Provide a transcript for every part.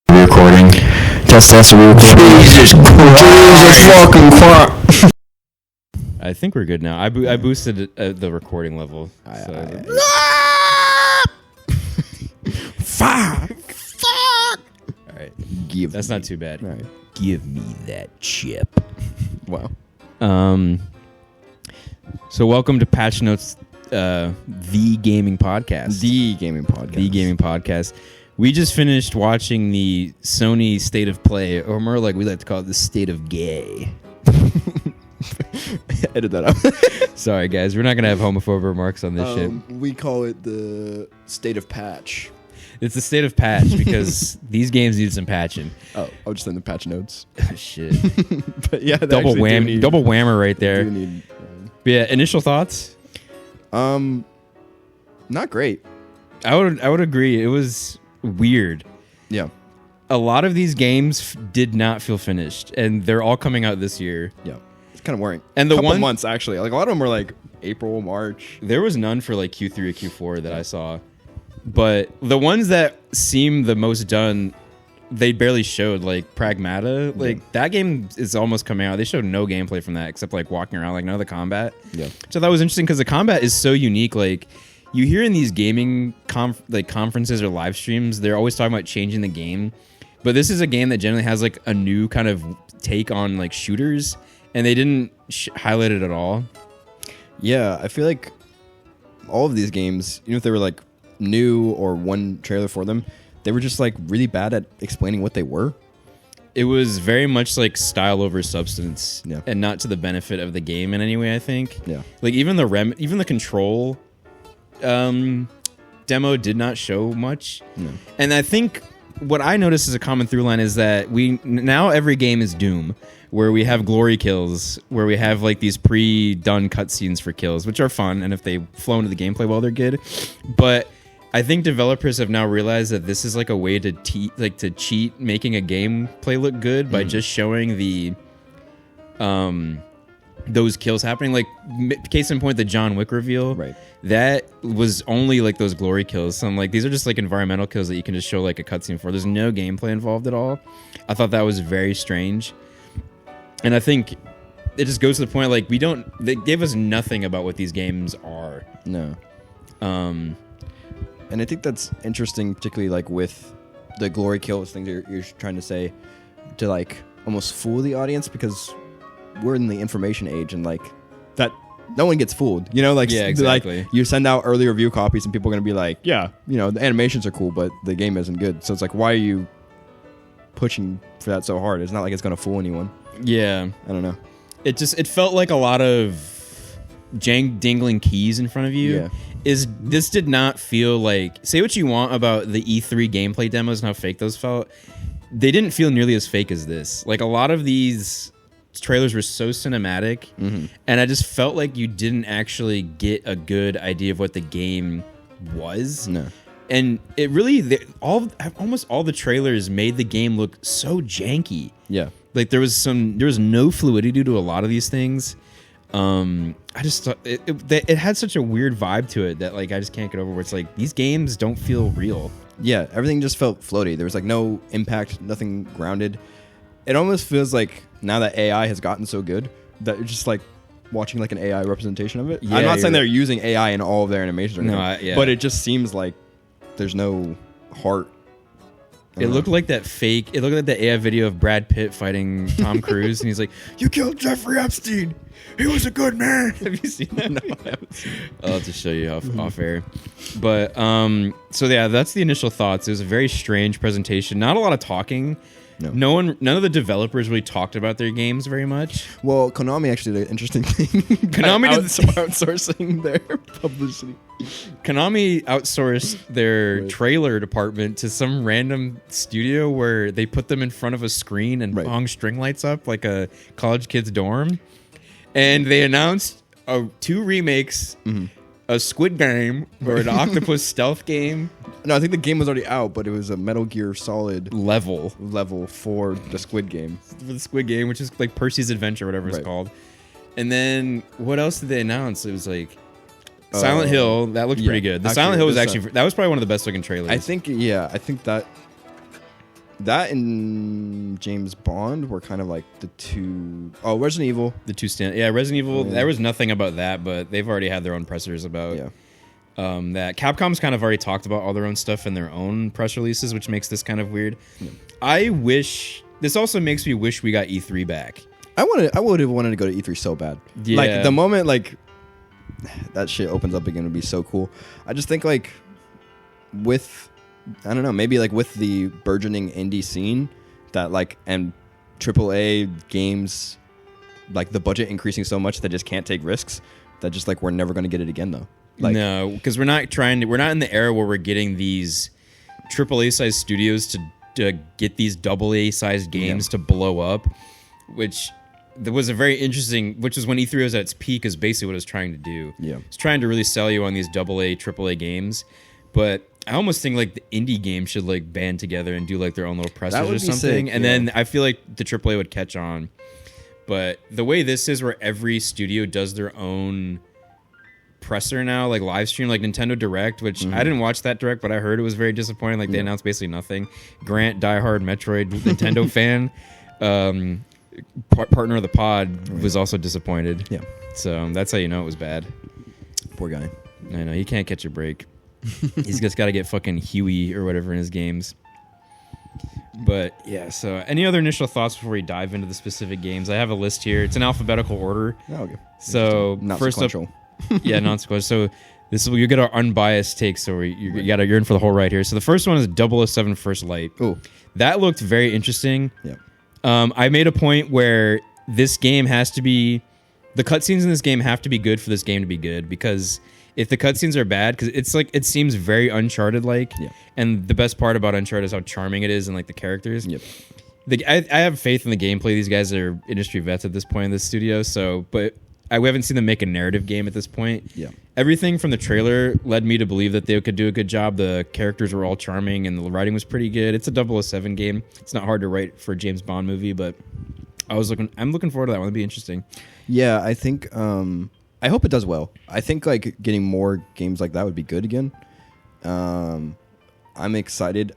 Recording. Test. Jesus fucking Christ. I think we're good now. I boosted the recording level. Fuck. All right. That's not too bad. All right. Give me that chip. Wow. So welcome to Patch Notes, the gaming podcast. The gaming podcast. We just finished watching the Sony State of Play, or more like we like to call it the State of Gay. Edit that out. Sorry, guys. We're not going to have homophobic remarks on this shit. We call it the State of Patch. It's the State of Patch because these games need some patching. Oh, I'll just send the patch notes. Shit. But yeah, double whammer right there. But yeah, initial thoughts? Not great. I would agree. It was weird. Yeah. A lot of these games did not feel finished, and they're all coming out this year. Yeah. It's kind of worrying. And the couple months actually. Like a lot of them were like April, March. There was none for like Q3 or Q4 that I saw. But the ones that seemed the most done, they barely showed. Like Pragmata, like that game is almost coming out. They showed no gameplay from that except like walking around, like none of the combat. Yeah. Which I thought was interesting because the combat is so unique. Like you hear in these gaming conferences or live streams, they're always talking about changing the game. But this is a game that generally has like a new kind of take on like shooters, and they didn't highlight it at all. Yeah, I feel like all of these games, even if they were like new or one trailer for them, they were just like really bad at explaining what they were. It was very much like style over substance, yeah, and not to the benefit of the game in any way. I think, yeah, like even the control demo did not show much. No. And I think what I noticed as a common through line is that now every game is Doom, where we have glory kills, where we have like these pre-done cutscenes for kills, which are fun, and if they flow into the gameplay well, they're good. But I think developers have now realized that this is like a way to cheat making a gameplay look good by just showing the those kills happening. Like case in point, the John Wick reveal, right? That was only like those glory kills. So I'm like, these are just like environmental kills that you can just show like a cutscene for. There's no gameplay involved at all. I thought that was very strange, and I think it just goes to the point like they give us nothing about what these games are. No. And I think that's interesting, particularly like with the glory kills things you're trying to say, to like almost fool the audience, because we're in the information age and like that no one gets fooled, you know, like, yeah, exactly. Like you send out early review copies and people are going to be like, yeah, you know, the animations are cool, but the game isn't good. So it's like, why are you pushing for that so hard? It's not like it's going to fool anyone. Yeah. I don't know. It felt like a lot of dangling keys in front of you. Yeah. This did not feel like, say what you want about the E3 gameplay demos and how fake those felt, they didn't feel nearly as fake as this. Like a lot of these trailers were so cinematic, and I just felt like you didn't actually get a good idea of what the game was. No. And it really, almost all the trailers made the game look so janky. Yeah. Like there was no fluidity to a lot of these things. I just thought it had such a weird vibe to it that like I just can't get over, where it's like these games don't feel real. Yeah, everything just felt floaty. There was like no impact, nothing grounded. It almost feels like now that AI has gotten so good that you're just like watching like an AI representation of it. Yeah, I'm not saying they're using AI in all of their animations or anything, yeah. But it just seems like there's no heart. It looked like that fake. It looked like the AI video of Brad Pitt fighting Tom Cruise, and he's like, "You killed Jeffrey Epstein. He was a good man." Have you seen that? No, I haven't seen it. I'll have to show you off air. But so yeah, that's the initial thoughts. It was a very strange presentation. Not a lot of talking. No. None of the developers really talked about their games very much. Well, Konami actually did an interesting thing. Konami did some outsourcing their publicity. Konami outsourced their trailer department to some random studio where they put them in front of a screen and hung string lights up like a college kid's dorm. And they announced 2 remakes, a Squid Game or an Octopus stealth game. No, I think the game was already out, but it was a Metal Gear Solid level for the Squid Game. For the Squid Game, which is like Percy's Adventure, whatever it's called. And then what else did they announce? It was like Silent Hill. That looked pretty good. The Silent Hill was that was probably one of the best looking trailers. I think that That and James Bond were kind of like the two. Oh, Resident Evil. The two Resident Evil. There was nothing about that, but they've already had their own pressers about. Yeah. That Capcom's kind of already talked about all their own stuff in their own press releases, which makes this kind of weird. Yeah. I wish this also makes me wish we got E3 back. I would have wanted to go to E3 so bad. Yeah. Like the moment like that shit opens up again would be so cool. I just think like with I don't know, maybe like with the burgeoning indie scene that like and AAA games like the budget increasing so much that just can't take risks that just like we're never going to get it again though. Like, no, because we're not in the era where we're getting these AAA sized studios to get these AA sized games to blow up, which there was a very interesting, which is when E3 was at its peak, is basically what it was trying to do. Yeah, it's trying to really sell you on these AAA games, but I almost think like the indie games should like band together and do like their own little pressers or something, and then I feel like the AAA would catch on. But the way this is, where every studio does their own presser now, like live stream, like Nintendo Direct, which I didn't watch that Direct, but I heard it was very disappointing. Like they announced basically nothing. Grant, diehard Metroid Nintendo fan, partner of the pod, was also disappointed. Yeah, so that's how you know it was bad. Poor guy. I know, he can't catch a break. He's just got to get fucking Huey or whatever in his games. But yeah, so any other initial thoughts before we dive into the specific games? I have a list here. It's in alphabetical order. Oh, okay. So not first sequential. Yeah, non-sequential. So this is you get our unbiased take. So you're in for the whole ride here. So the first one is 007 First Light. Oh, that looked very interesting. Yeah. I made a point where this game has to be, the cutscenes in this game have to be good for this game to be good, because if the cutscenes are bad, because it's like it seems very Uncharted like, and the best part about Uncharted is how charming it is and like the characters. Yep. I have faith in the gameplay. These guys are industry vets at this point in this studio. So, but we haven't seen them make a narrative game at this point. Yeah. Everything from the trailer led me to believe that they could do a good job. The characters were all charming and the writing was pretty good. It's a 007 game. It's not hard to write for a James Bond movie, but I'm looking forward to that one. It'll be interesting. Yeah, I think I hope it does well. I think like getting more games like that would be good again. I'm excited.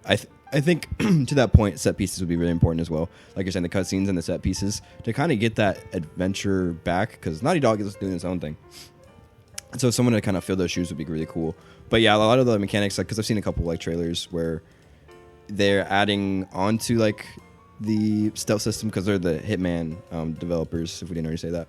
I think to that point, set pieces would be really important as well. Like you're saying, the cutscenes and the set pieces to kind of get that adventure back, because Naughty Dog is doing its own thing. And so someone to kind of fill those shoes would be really cool. But yeah, a lot of the mechanics, like because I've seen a couple like trailers where they're adding onto like the stealth system, because they're the Hitman developers, if we didn't already say that.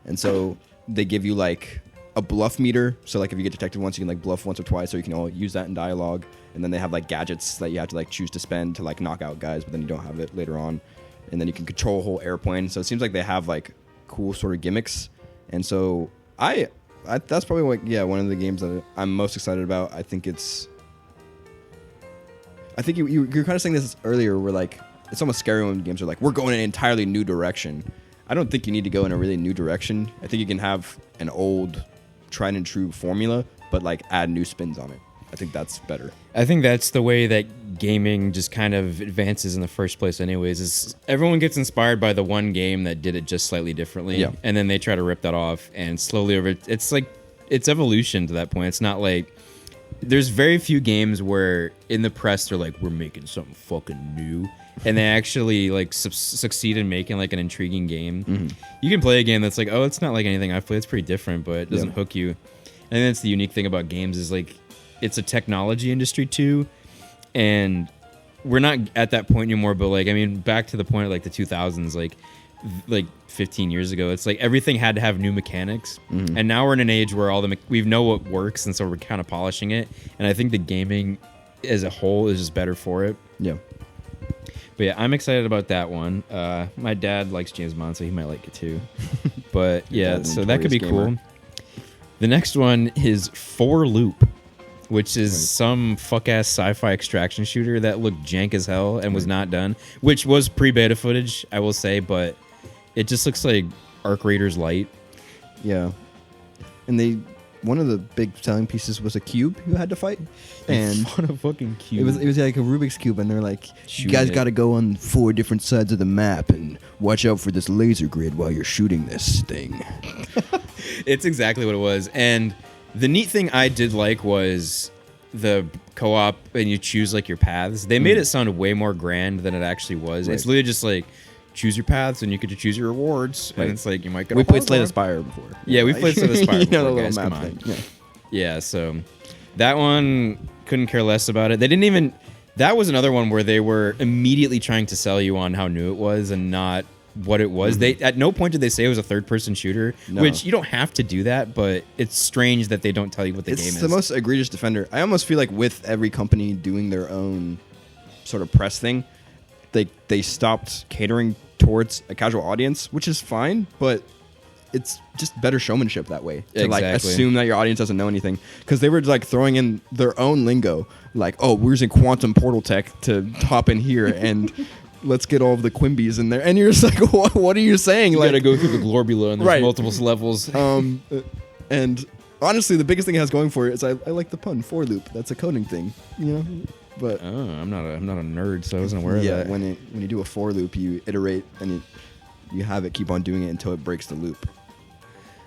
And so they give you like a bluff meter. So like if you get detected once, you can like bluff once or twice, so you can all use that in dialogue. And then they have like gadgets that you have to like choose to spend to like knock out guys, but then you don't have it later on. And then you can control a whole airplane. So it seems like they have like cool sort of gimmicks. And so I that's probably like, one of the games that I'm most excited about. I think you're kind of saying this earlier, where like it's almost scary when games are like, we're going in an entirely new direction. I don't think you need to go in a really new direction. I think you can have an old tried and true formula, but like add new spins on it. I think that's better. I think that's the way that gaming just kind of advances in the first place anyways, is everyone gets inspired by the one game that did it just slightly differently, and then they try to rip that off, and slowly over it's like it's evolution to that point. It's not like there's very few games where in the press they're like, we're making something fucking new, and they actually like succeed in making like an intriguing game. Mm-hmm. You can play a game that's like, oh, it's not like anything I've played, it's pretty different, but it doesn't hook you. And that's the unique thing about games, is like it's a technology industry too, and we're not at that point anymore. But like, I mean, back to the point of like the 2000s, like 15 years ago, it's like everything had to have new mechanics, and now we're in an age where all we know what works, and so we're kind of polishing it. And I think the gaming as a whole is just better for it. Yeah. But yeah, I'm excited about that one. My dad likes James Bond, so he might like it too. But yeah, so that could be cool. The next one is For Loop, which is some fuck-ass sci-fi extraction shooter that looked jank as hell and was not done, which was pre-beta footage, I will say, but it just looks like Arc Raiders Light. Yeah. And one of the big selling pieces was a cube you had to fight. And on a fucking cube. It was like a Rubik's Cube, and they're like, you guys got to go on 4 different sides of the map and watch out for this laser grid while you're shooting this thing. It's exactly what it was. And the neat thing I did like was the co-op and you choose like your paths. They made it sound way more grand than it actually was. Right. It's literally just like choose your paths and you get to choose your rewards. Right. And it's like you might get. We a played Slay the Charizard. Spire before. Yeah, we played Slay the Spire You before, know, the little guys. map Come on. thing. Yeah, so that one couldn't care less about it. They didn't even. That was another one where they were immediately trying to sell you on how new it was and not what it was. They at no point did they say it was a third-person shooter, No. which you don't have to do that, but it's strange that they don't tell you what the game It's is. the most egregious Defender. I almost feel like with every company doing their own sort of press thing, they stopped catering towards a casual audience, which is fine, but it's just better showmanship that way to like Exactly. assume that your audience doesn't know anything, because they were like throwing in their own lingo, like, oh, we're using quantum portal tech to hop in here and let's get all of the Quimbies in there, and you're just like, what are you saying? you Like, gotta go through the Glorbula and there's Right. multiple levels. And honestly, the biggest thing it has going for it is I like the pun for loop. That's a coding thing, you know. But Oh, I'm not a nerd, so I wasn't aware of yeah, that. when you do a for loop, you iterate and you have it keep on doing it until it breaks the loop.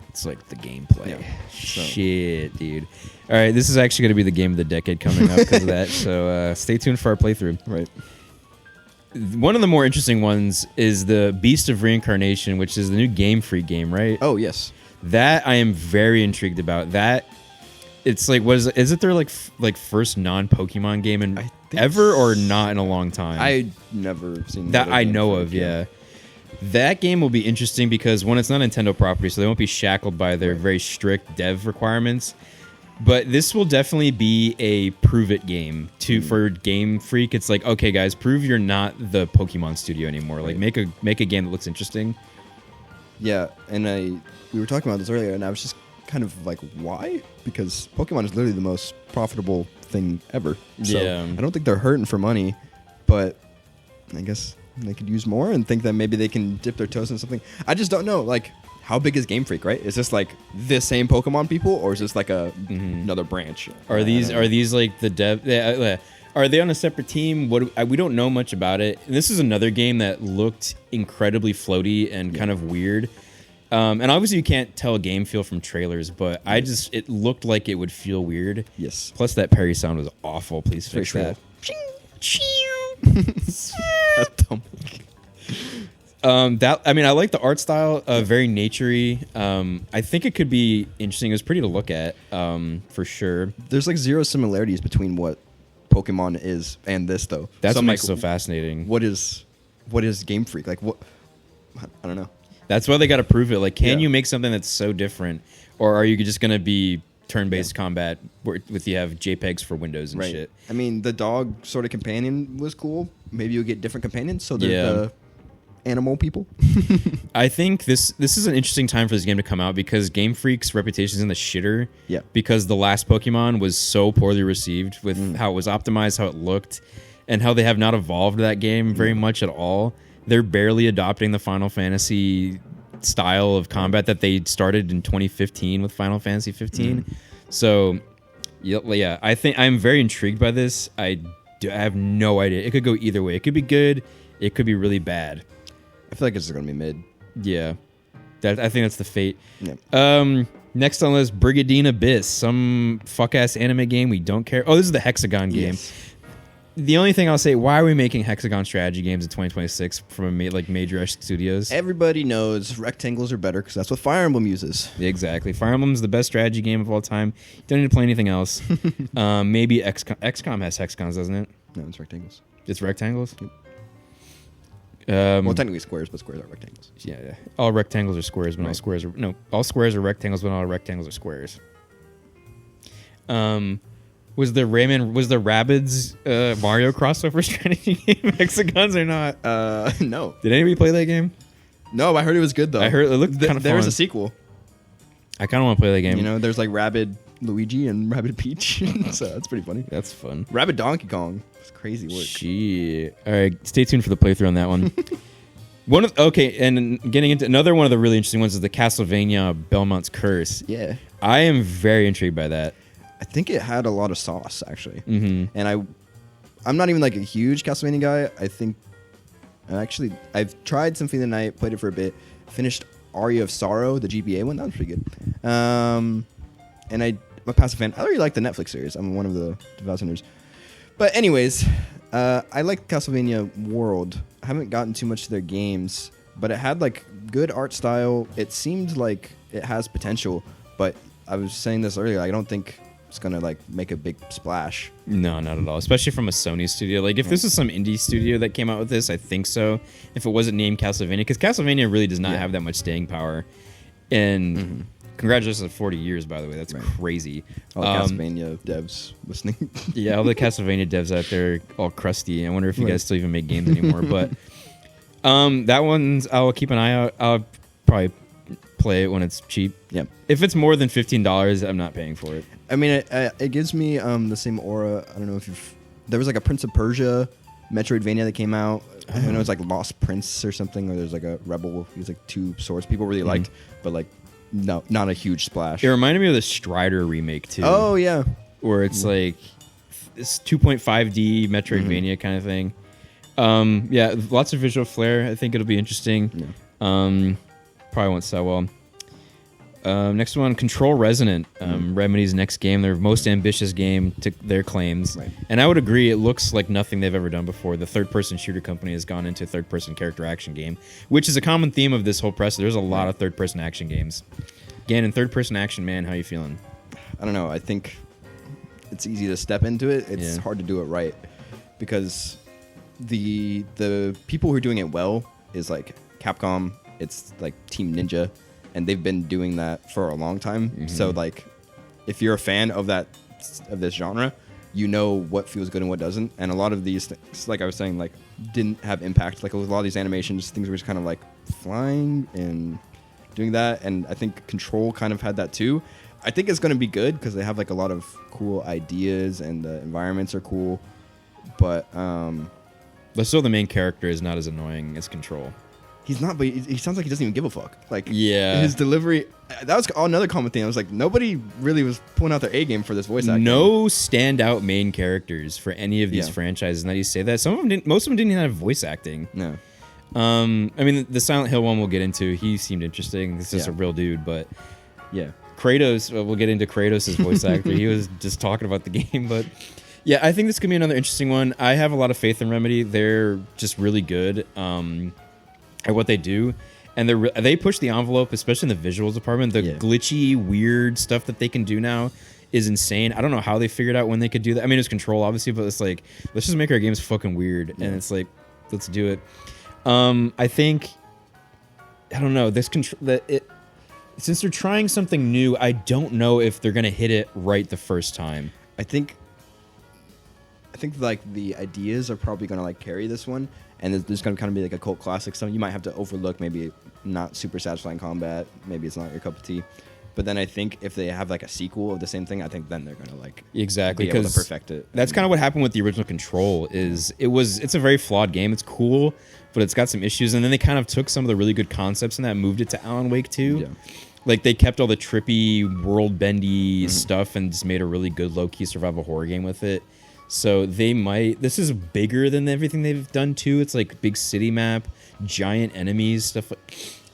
It's like the gameplay. Yeah, so- Shit, dude. All right, this is actually going to be the game of the decade coming up because of that. So stay tuned for our playthrough. Right. One of the more interesting ones is the Beast of Reincarnation, which is the new Game Freak game, right? Oh yes. That I am very intrigued about. That it's like, is it their like first non-Pokemon game in I think ever or not in a long time? I never seen that another I game know for of, it, yeah. That game will be interesting because one, it's not Nintendo property, so they won't be shackled by their very strict dev requirements. But this will definitely be a prove it game for Game Freak. It's like, okay, guys, prove you're not the Pokemon studio anymore. Like, make a game that looks interesting. Yeah, and we were talking about this earlier, and I was just kind of like, why? Because Pokemon is literally the most profitable thing ever. So Yeah. I don't think they're hurting for money, but I guess they could use more and think that maybe they can dip their toes in something. I just don't know, like, how big is Game Freak, right? Is this like the same Pokemon people, or is this like another branch? Are these like the dev? Are they on a separate team? We don't know much about it. And this is another game that looked incredibly floaty and kind of weird. And obviously you can't tell a game feel from trailers, but it looked like it would feel weird. Yes. Plus that parry sound was awful. Please fix Very that. I like the art style, very naturey. I think it could be interesting. It was pretty to look at, for sure. There's like zero similarities between what Pokemon is and this, though. That's So what I'm makes it like, so fascinating. What is Game Freak? Like, what? I don't know. That's why they got to prove it. Like, can Yeah. you make something that's so different, or are you just gonna be turn-based combat with you have JPEGs for Windows and shit? I mean, the dog sort of companion was cool. Maybe you get different companions, so they're Yeah. the animal people. I think this is an interesting time for this game to come out because Game Freak's reputation is in the shitter. Yeah. Because the last Pokemon was so poorly received with how it was optimized, how it looked, and how they have not evolved that game very much at all. They're barely adopting the Final Fantasy style of combat that they started in 2015 with Final Fantasy 15. So, yeah, I think I'm very intrigued by this. I have no idea. It could go either way. It could be good. It could be really bad. I feel like it's going to be mid. Yeah, I think that's the fate. Yeah. Next on the list, Brigadine Abyss, some fuck ass anime game we don't care. Oh, this is the Hexagon game. Yes. The only thing I'll say, why are we making Hexagon strategy games in 2026 from major studios? Everybody knows rectangles are better because that's what Fire Emblem uses. Exactly. Fire Emblem's the best strategy game of all time. You don't need to play anything else. Maybe XCOM has hexagons, doesn't it? No, it's rectangles. It's rectangles. Well, technically squares, but squares are rectangles. Yeah. All rectangles are squares, but all Right. squares are all squares are rectangles, but all rectangles are squares. Was the Rabbids Mario crossover strategy game hexagons or not? No. Did anybody play that game? No, I heard it was good, though. I heard it looked kind of There is fun. a sequel. I kind of want to play that game. You know, there's like Rabid Luigi and Rabid Peach. So that's pretty funny. That's fun. Rabid Donkey Kong. It's crazy work. Shit. All right, stay tuned for the playthrough on that one. And getting into another one of the really interesting ones is the Castlevania Belmont's Curse. Yeah. I am very intrigued by that. I think it had a lot of sauce, actually. Mm-hmm. And I'm not even like a huge Castlevania guy. I think I've tried Symphony of the Night, played it for a bit, finished Aria of Sorrow, the GBA one. That was pretty good. And a passive fan. I really like the Netflix series. I'm one of the devout sinners. But anyways, I like Castlevania World. I haven't gotten too much to their games, but it had like good art style. It seemed like it has potential, but I was saying this earlier. I don't think it's gonna like make a big splash. No, not at all. Especially from a Sony studio. Like if this was some indie studio that came out with this, I think so. If it wasn't named Castlevania, because Castlevania really does not have that much staying power. And congratulations on 40 years, by the way. That's crazy. All the Castlevania devs listening. Yeah, all the Castlevania devs out there, all crusty. I wonder if you guys still even make games anymore. But that one's, I'll keep an eye out. I'll probably play it when it's cheap. Yep. If it's more than $15, I'm not paying for it. I mean, it gives me the same aura. I don't know if there was like a Prince of Persia Metroidvania that came out. I know it's like Lost Prince or something, or there's like a rebel. He's like two swords. People really liked, but like no, not a huge splash. It reminded me of the Strider remake too. Oh yeah, where it's like this 2.5D Metroidvania kind of thing. Yeah, lots of visual flair. I think it'll be interesting. Yeah. Probably won't sell well. Next one, Control Resonant, Remedy's next game, their most ambitious game to their claims. Right. And I would agree, it looks like nothing they've ever done before. The third-person shooter company has gone into third-person character action game, which is a common theme of this whole press. There's a lot of third-person action games. Again, in third-person action, man, how you feeling? I don't know. I think it's easy to step into it. It's hard to do it right because the people who are doing it well is like Capcom. It's like Team Ninja. And they've been doing that for a long time. So like, if you're a fan of this genre, you know what feels good and what doesn't. And a lot of these things, like I was saying, like didn't have impact. Like a lot of these animations, things were just kind of like flying and doing that. And I think Control kind of had that too. I think it's going to be good because they have like a lot of cool ideas and the environments are cool. But still, the main character is not as annoying as Control. He's not, but he sounds like he doesn't even give a fuck. Like, yeah, his delivery. That was another common thing. I was like, nobody really was pulling out their A game for this voice acting. No standout main characters for any of these franchises. And that you say that some of them didn't. Most of them didn't even have voice acting. No. I mean, the Silent Hill one we'll get into. He seemed interesting. This is a real dude, but yeah, Kratos. We'll get into Kratos' voice actor. He was just talking about the game, but yeah, I think this could be another interesting one. I have a lot of faith in Remedy. They're just really good. At what they do, and they push the envelope, especially in the visuals department. The glitchy, weird stuff that they can do now is insane. I don't know how they figured out when they could do that. I mean, it's Control, obviously, but it's like, let's just make our games fucking weird, and it's like, let's do it. I think, I don't know, since they're trying something new, I don't know if they're gonna hit it right the first time. I think like the ideas are probably gonna like carry this one. And there's going to kind of be like a cult classic. Something you might have to overlook, maybe not super satisfying combat. Maybe it's not your cup of tea. But then I think if they have like a sequel of the same thing, I think then they're going to like be able to perfect it. That's kind of what happened with the original Control. It's a very flawed game. It's cool, but it's got some issues. And then they kind of took some of the really good concepts and that moved it to Alan Wake 2. Yeah. Like they kept all the trippy, world bendy stuff and just made a really good low key survival horror game with it. So this is bigger than everything they've done too. It's like big city map, giant enemies, stuff.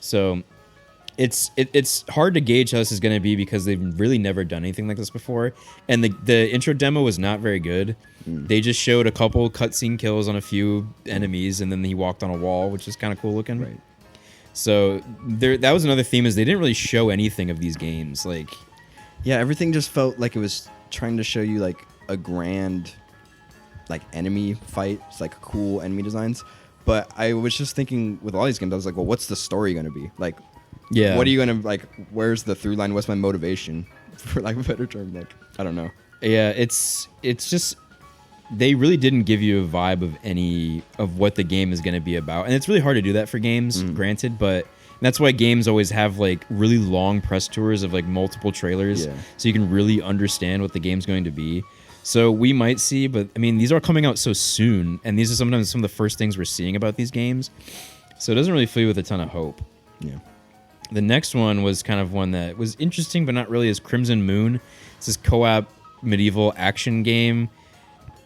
So it's hard to gauge how this is going to be because they've really never done anything like this before. And the intro demo was not very good. They just showed a couple cutscene kills on a few enemies, and then he walked on a wall, which is kind of cool looking. Right. So that was another theme, is they didn't really show anything of these games. Like, yeah, everything just felt like it was trying to show you like a grand like enemy fight. It's like cool enemy designs. But I was just thinking with all these games, I was like, well, what's the story going to be? Like, yeah, what are you going to like? Where's the through line? What's my motivation? For lack of a better term, like I don't know. Yeah, it's just they really didn't give you a vibe of any of what the game is going to be about, and it's really hard to do that for games. Granted, but that's why games always have like really long press tours of like multiple trailers, so you can really understand what the game's going to be. So we might see, but I mean, these are coming out so soon, and these are sometimes some of the first things we're seeing about these games. So it doesn't really fill you with a ton of hope. Yeah. The next one was kind of one that was interesting, but not really, is Crimson Moon. It's this co-op medieval action game,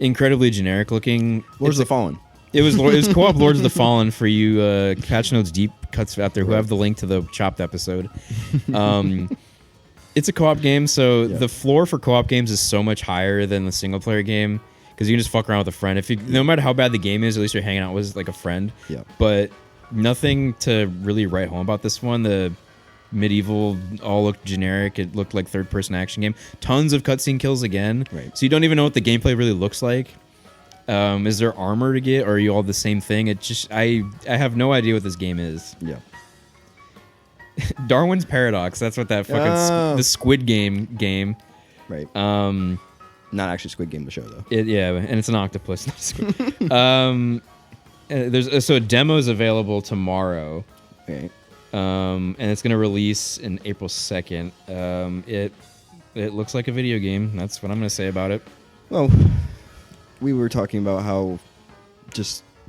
incredibly generic looking. Lords of the Fallen. It was co-op Lords of the Fallen for you Patch Notes deep cuts out there who have the link to the Chopped episode. It's a co-op game, so Yeah. the floor for co-op games is so much higher than the single player game because you can just fuck around with a friend. If you, no matter how bad the game is, at least you're hanging out with like a friend. Yeah. But nothing to really write home about this one. The medieval all looked generic. It looked like third-person action game. Tons of cutscene kills again. Right. So you don't even know what the gameplay really looks like. Is there armor to get, or are you all the same thing? It just I have no idea what this game is. Yeah. Darwin's Paradox. That's what that fucking the Squid Game. Right. Um, Not actually Squid Game the show though. yeah, and it's an octopus. Not a squid. There's so a demo is available tomorrow. Right. And it's gonna release in April 2nd. It looks like a video game. That's what I'm gonna say about it. Well, we were talking about how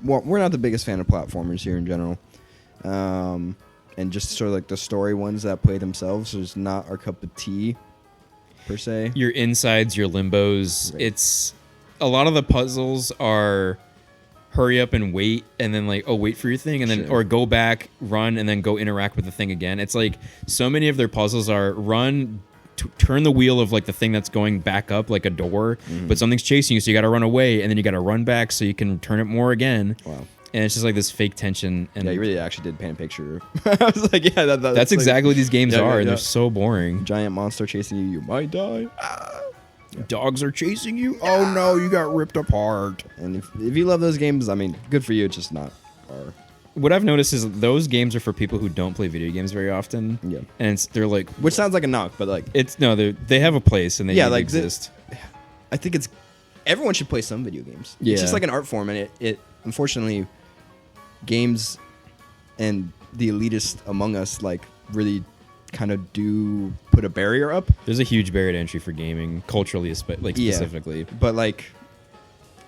we're not the biggest fan of platformers here in general. And just sort of like the story ones that play themselves is not our cup of tea, per se. Your insides, your limbos. Right. It's a lot of the puzzles are hurry up and wait, and then like, oh, wait for your thing, and then Sure. or go back, run, and then go interact with the thing again. It's like so many of their puzzles are run, turn the wheel of like the thing that's going back up like a door, but something's chasing you, so you got to run away, and then you got to run back so you can turn it more again. Wow. And it's just like this fake tension. And Yeah, you really actually did paint a picture. I was like, yeah, that's that's exactly what these games Yeah, are. yeah, And yeah. they're so boring. Giant monster chasing you, you might die. Dogs are chasing you. Oh no, you got ripped apart. And if you love those games, I mean, good for you. It's just not our. What I've noticed is those games are for people who don't play video games very often. Yeah. And they're like, Which sounds like a knock, but like, they have a place and they Yeah, need to like exist. I think it's everyone should play some video games. Yeah. It's just like an art form, and it unfortunately, games and the elitist among us like really kind of do put a barrier up. There's a huge barrier to entry for gaming, culturally, specifically. But like,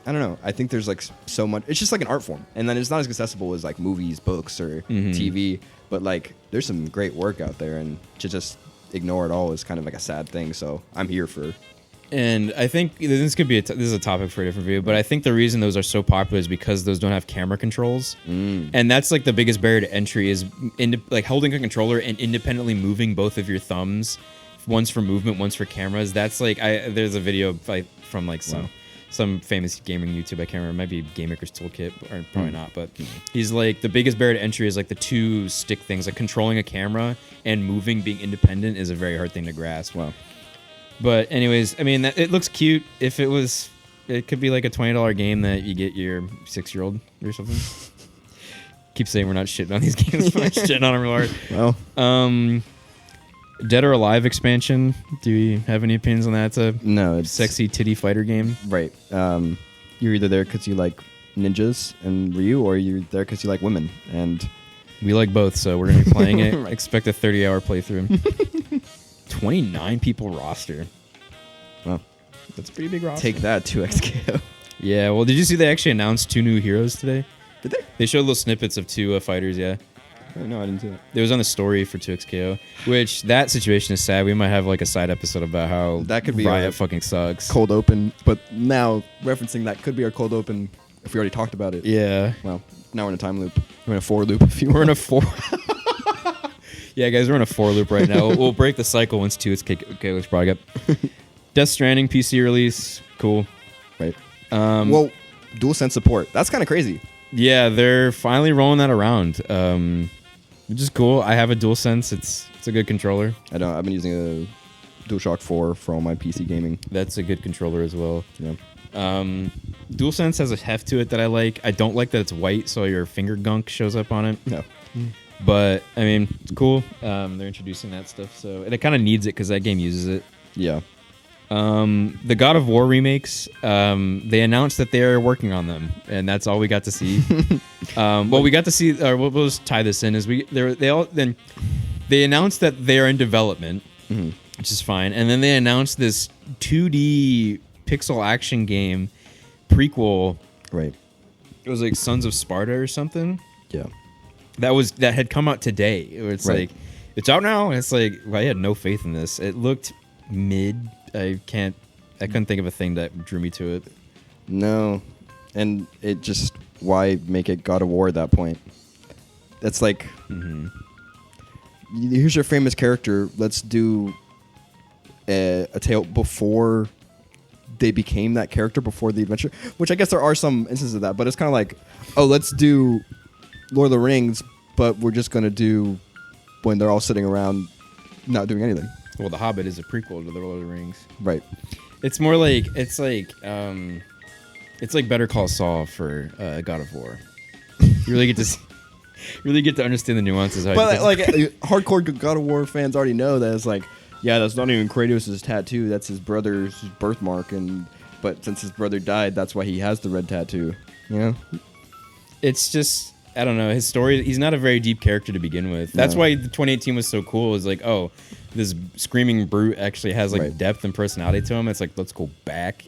I don't know. I think there's like so much. It's just like an art form, and then it's not as accessible as like movies, books, or TV. But like, there's some great work out there, and to just ignore it all is kind of like a sad thing. So I'm here for. And I think this could be this is a topic for a different video, but I think the reason those are so popular is because those don't have camera controls, and that's like the biggest barrier to entry is like holding a controller and independently moving both of your thumbs, one's for movement, one's for cameras. That's like there's a video from like some famous gaming YouTube. I can't remember. It might be Game Maker's Toolkit, or probably not. But he's like the biggest barrier to entry is like the two stick things, like controlling a camera and moving, being independent is a very hard thing to grasp. Wow. But anyways, I mean, it looks cute. If it could be like a $20 game that you get your 6-year-old or something. Keep saying we're not shitting on these games, but I'm shitting on them real hard. Well, Dead or Alive expansion. Do you have any opinions on that? It's a no, sexy titty fighter game. Right. You're either there because you like ninjas and Ryu, or you're there because you like women. And We like both, so we're gonna be playing it. Right. Expect a 30-hour playthrough. 29 people roster. well, That's a pretty big roster. take that 2XKO. Yeah. Well, did you see they actually announced 2 new heroes today? Did they? They showed little snippets of 2 fighters. Yeah. No, I didn't see it. It was on the story for 2XKO, which that situation is sad. We might have like a side episode about how That could be Riot our fucking sucks. Cold open, but now referencing that could be our cold open if we already talked about it. Yeah. Well, now we're in a time loop. We're in a 4 loop if you We're in a want. 4. Yeah, guys, we're in a 4 loop right now. We'll break the cycle once 2XKO is brought up. Death Stranding PC release. Cool. Right. Well, DualSense support. That's kind of crazy. yeah, they're finally rolling that around, which is cool. I have a DualSense. It's a good controller. I don't. I've been using a DualShock 4 for all my PC gaming. That's a good controller as well. Yeah. DualSense has a heft to it that I like. I don't like that it's white, so your finger gunk shows up on it. No. But I mean, it's cool. They're introducing that stuff, so and it kind of needs it because that game uses it. Yeah. The God of War remakes. They announced that they are working on them, and that's all we got to see. Well, we got to see. We'll just tie this in. They announced that they are in development, which is fine, and then they announced this 2D pixel action game prequel. Right. It was like Sons of Sparta or something. Yeah. That had come out today. It's Right. like it's out now. And it's like, well, I had no faith in this. It looked mid. I couldn't think of a thing that drew me to it. No. And it just, why make it God of War at that point? That's like, here's your famous character. Let's do a tale before they became that character, before the adventure. Which I guess there are some instances of that, but it's kind of like, oh, let's do Lord of the Rings, but we're just gonna do when they're all sitting around not doing anything. Well, The Hobbit is a prequel to The Lord of the Rings. Right. It's more like it's like Better Call Saul for God of War. You really get to really get to understand the nuances. But like hardcore God of War fans already know that it's like, yeah, that's not even Kratos' tattoo. That's his brother's birthmark, but since his brother died, that's why he has the red tattoo. You know, it's just. I don't know, his story, he's not a very deep character to begin with. That's why the 2018 was so cool. Is like, oh, this screaming brute actually has like depth and personality to him. It's like, let's go back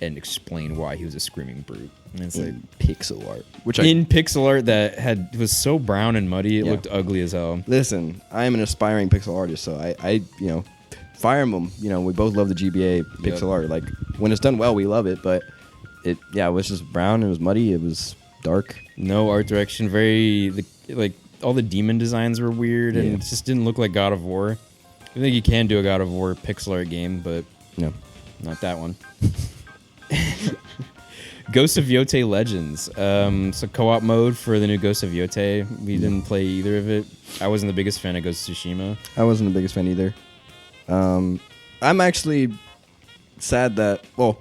and explain why he was a screaming brute. And it's like pixel art. In pixel art that was so brown and muddy, it looked ugly as hell. Listen, I am an aspiring pixel artist, so I Fire Emblem, we both love the GBA pixel art. Like, when it's done well, we love it, but it was just brown, it was muddy, it was dark. No art direction. All the demon designs were weird, and it just didn't look like God of War. I think you can do a God of War pixel art game, but no, not that one. Ghost of Yotei Legends. So co-op mode for the new Ghost of Yotei. We didn't play either of it. I wasn't the biggest fan of Ghost of Tsushima. I wasn't the biggest fan either. I'm actually sad that, well,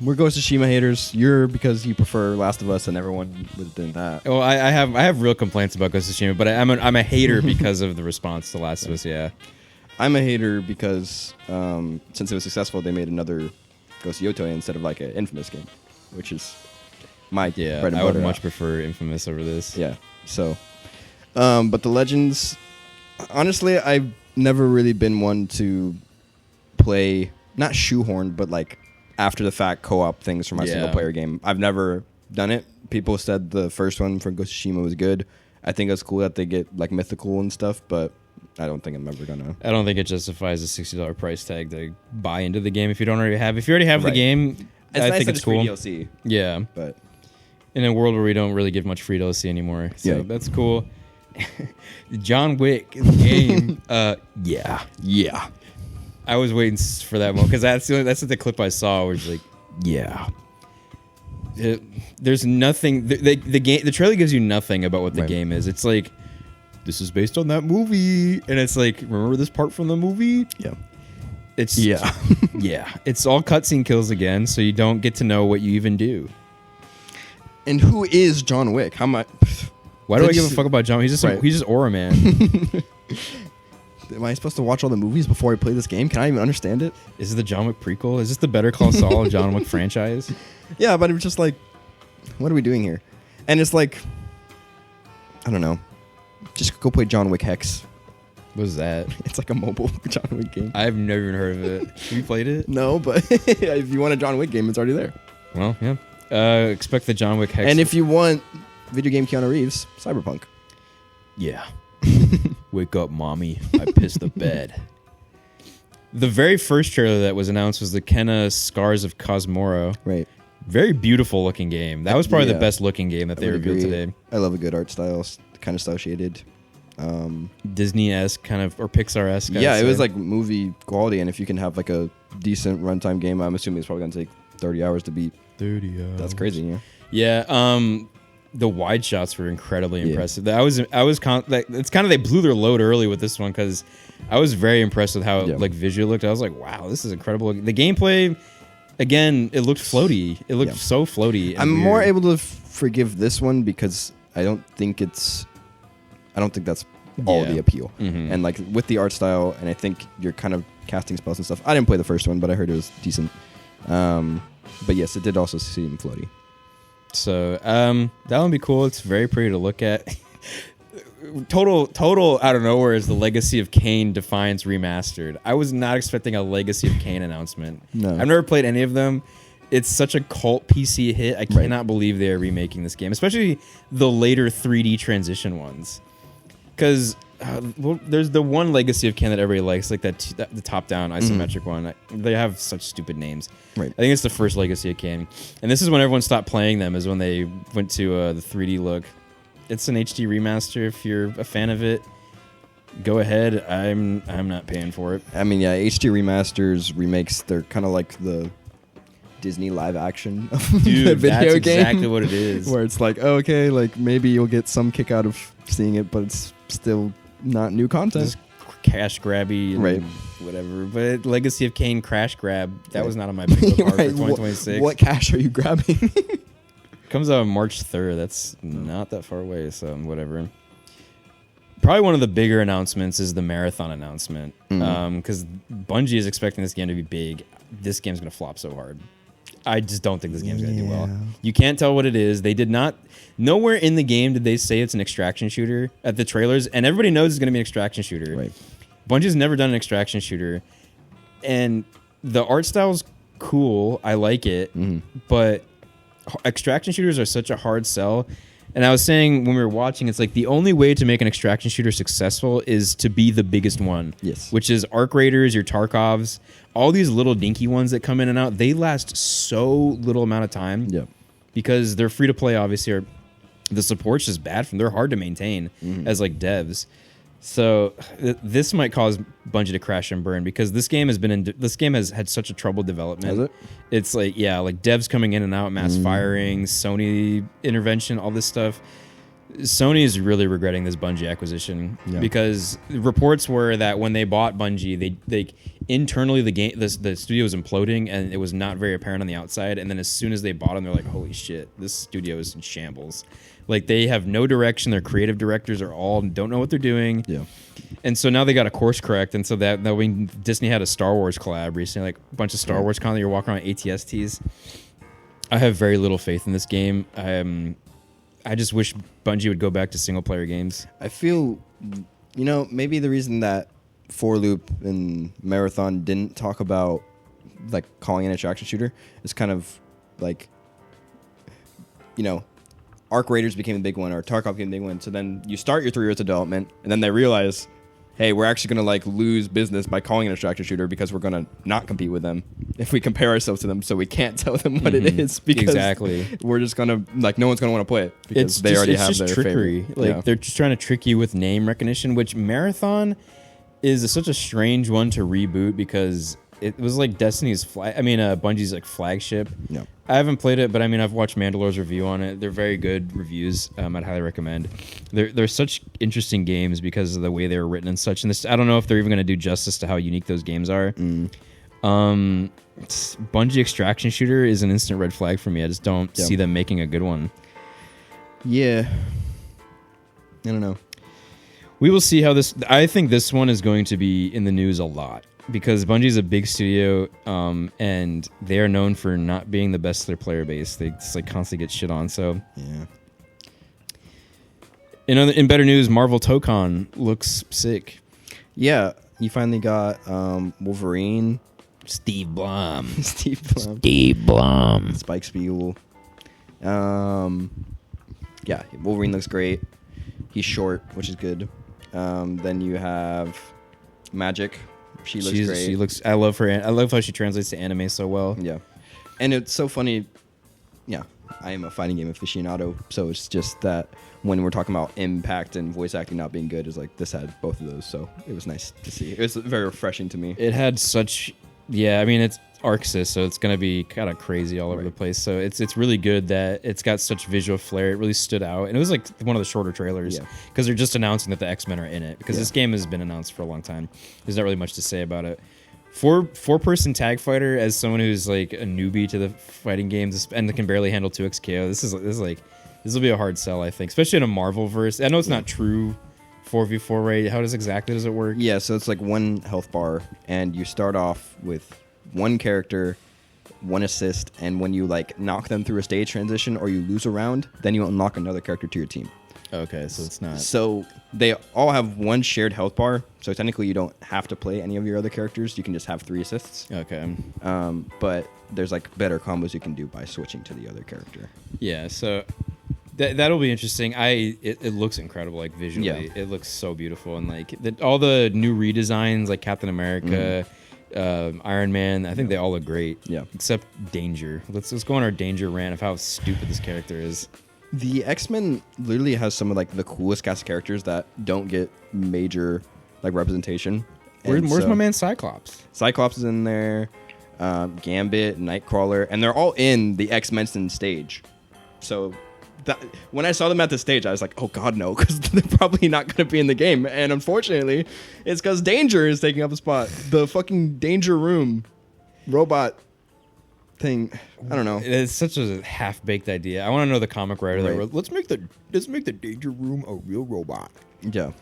we're Ghost of Tsushima haters. You're because you prefer Last of Us, and everyone within that. Well, I have real complaints about Ghost of Tsushima, but I'm a hater because of the response to Last of Us. Yeah, I'm a hater because since it was successful, they made another Ghost of Yotei instead of like an Infamous game, which is my bread and I would butter. much prefer Infamous over this. Yeah. So, but the Legends, honestly, I've never really been one to play, not shoehorned, but like after the fact co-op things for my single player game. I've never done it. People said the first one for Ghost of Tsushima was good. I think it's cool that they get like mythical and stuff, but I don't think I'm ever gonna. I don't think it justifies a $60 price tag to buy into the game if you don't already have. If you already have the game, I think it's cool. Free DLC. Yeah, but in a world where we don't really give much free DLC anymore, so that's cool. John Wick game. Yeah. I was waiting for that moment because that's the clip I saw where it's like, there's nothing. The trailer gives you nothing about what the game is. It's like, this is based on that movie, and it's like, remember this part from the movie? Yeah. It's It's all cutscene kills again, so you don't get to know what you even do. And who is John Wick? How much? Why do I give a fuck about John? He's just Aura Man. Am I supposed to watch all the movies before I play this game? Can I even understand it? Is it the John Wick prequel? Is this the Better Call Saul of John Wick franchise? Yeah, but it was just like, what are we doing here? And it's like, I don't know. Just go play John Wick Hex. What is that? It's like a mobile John Wick game. I've never even heard of it. Have you played it? No, but if you want a John Wick game, it's already there. Well, yeah. Expect the John Wick Hex. And if you want video game Keanu Reeves, Cyberpunk. Yeah. Wake up, mommy. I pissed the bed. The very first trailer that was announced was the Kenna Scars of Cosmoro. Right. Very beautiful looking game. That was probably the best looking game that they revealed today. I love a good art style, kind of style shaded. Disney-esque kind of, or Pixar-esque. Yeah, it was like movie quality, and if you can have like a decent runtime game, I'm assuming it's probably going to take 30 hours to beat. 30 hours. That's crazy, yeah. Yeah, the wide shots were incredibly impressive. It's kind of, they blew their load early with this one because I was very impressed with how like visual looked. I was like, wow, this is incredible. The gameplay, again, it looked floaty. It looked so floaty. I'm more able to forgive this one because I don't think that's all the appeal. Mm-hmm. And like with the art style, and I think you're kind of casting spells and stuff. I didn't play the first one, but I heard it was decent. But yes, it did also seem floaty. So that would be cool. It's very pretty to look at. Total out of nowhere is the Legacy of Kain Defiance remastered. I was not expecting a Legacy of Kain announcement. No. I've never played any of them. It's such a cult PC hit. I cannot believe they are remaking this game, especially the later 3D transition ones. Because there's the one Legacy of Kain that everybody likes, like the top-down isometric one. They have such stupid names. Right. I think it's the first Legacy of Kain. And this is when everyone stopped playing them, is when they went to the 3D look. It's an HD remaster if you're a fan of it. go ahead. I'm not paying for it. I mean, yeah, HD remasters, remakes, they're kind of like the Disney live action of the video that's game. exactly what it is. Where it's like, oh, okay, like maybe you'll get some kick out of seeing it, but it's still not new content. Just cash grabby and Right. whatever. But Legacy of Kain crash grab, that was not on my bingo card for 2026. What cash are you grabbing? Comes out on March 3rd. That's not that far away, so whatever. Probably one of the bigger announcements is the Marathon announcement. Because Bungie is expecting this game to be big. This game's going to flop so hard. I just don't think this game's going to do well. Yeah. You can't tell what it is. They did not... Nowhere in the game did they say it's an extraction shooter at the trailers, and everybody knows it's going to be an extraction shooter. Right. Bungie's never done an extraction shooter, and the art style's cool. I like it, but extraction shooters are such a hard sell. And I was saying when we were watching, it's like the only way to make an extraction shooter successful is to be the biggest one. Yes. Which is Arc Raiders, your Tarkovs, all these little dinky ones that come in and out. They last so little amount of time. Yep. Because they're free to play, obviously, or the support's just bad from them. They're hard to maintain as like devs. So this might cause Bungie to crash and burn because this game has had such a troubled development. Has it? It's like devs coming in and out, mass firings, Sony intervention, all this stuff. Sony is really regretting this Bungie acquisition because reports were that when they bought Bungie, they internally the studio was imploding and it was not very apparent on the outside. And then as soon as they bought them, they're like, "Holy shit, this studio is in shambles." Like they have no direction. Their creative directors are all don't know what they're doing. Yeah. And so now they got a course correct. And so that when Disney had a Star Wars collab recently, like a bunch of Star Wars content, you're walking around ATSTs. I have very little faith in this game. I just wish Bungie would go back to single player games. I feel, maybe the reason that 4Loop and Marathon didn't talk about like calling an extraction shooter is kind of like, Arc Raiders became a big one or Tarkov became a big one. So then you start your 3 years of development and then they realize, hey, we're actually going to lose business by calling an extraction shooter because we're going to not compete with them if we compare ourselves to them. So we can't tell them what it is because we're just going to no one's going to want to play it because they already have their trickery. favorite. They're just trying to trick you with name recognition, which Marathon is such a strange one to reboot because it was like Destiny's Bungie's like flagship. Yeah. I haven't played it, but I've watched Mandalore's review on it. They're very good reviews. I'd highly recommend. They're such interesting games because of the way they were written and such. And I don't know if they're even going to do justice to how unique those games are. Bungie Extraction Shooter is an instant red flag for me. I just don't see them making a good one. Yeah. I don't know. We will see how this... I think this one is going to be in the news a lot because Bungie's a big studio and they are known for not being the best of their player base. They just constantly get shit on. So yeah. In better news, Marvel Tokon looks sick. Yeah, you finally got Wolverine. Steve Blum. Steve Blum. Spike Spiegel. Yeah, Wolverine looks great. He's short, which is good. Then you have Magic. She looks great. She looks. I love her. I love how she translates to anime so well. Yeah, and it's so funny. Yeah, I am a fighting game aficionado, so it's just that when we're talking about impact and voice acting not being good, is like this had both of those, so it was nice to see. It was very refreshing to me. It had such. Yeah, it's ArcSys, so it's gonna be kind of crazy all over the place. So it's really good that it's got such visual flair. It really stood out, and it was like one of the shorter trailers because they're just announcing that the X-Men are in it because this game has been announced for a long time. There's not really much to say about it. Four-person tag fighter as someone who's like a newbie to the fighting games and can barely handle 2x KO. This will be a hard sell, I think, especially in a Marvel verse. I know it's not true 4v4, right? How does it work? Yeah, so it's like one health bar, and you start off with one character, one assist, and when you knock them through a stage transition or you lose a round, then you unlock another character to your team. Okay, so it's not. So they all have one shared health bar, so technically you don't have to play any of your other characters. You can just have 3 assists. Okay. But there's better combos you can do by switching to the other character. Yeah, so that'll be interesting. It looks incredible, visually. Yeah. It looks so beautiful, and all the new redesigns, like Captain America. Iron Man, I think they all look great. Yeah. Except Danger. Let's go on our Danger rant of how stupid this character is. The X-Men literally has some of the coolest cast of characters that don't get major like representation. Where's And so my man Cyclops? Cyclops is in there, Gambit, Nightcrawler, and they're all in the X-Men stage. So when I saw them at the stage, I was like, oh god, no, because they're probably not going to be in the game. And unfortunately, it's because Danger is taking up a spot. The fucking Danger Room robot thing. I don't know. It's such a half-baked idea. I want to know the comic writer that wrote, let's make the Danger Room a real robot. Yeah.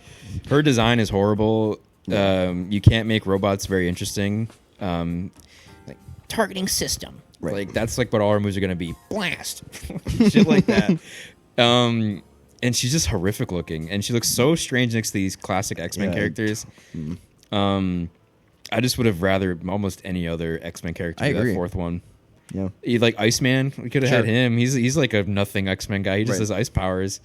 Her design is horrible. You can't make robots very interesting. Like targeting system. Right. Like that's like what all our moves are gonna be. Blast. Shit like that. And she's just horrific looking. And she looks so strange next to these classic X-Men characters. I just would have rather almost any other X-Men character be that fourth one. Yeah. Like Iceman, we could have had him. He's like a nothing X-Men guy. He just has ice powers.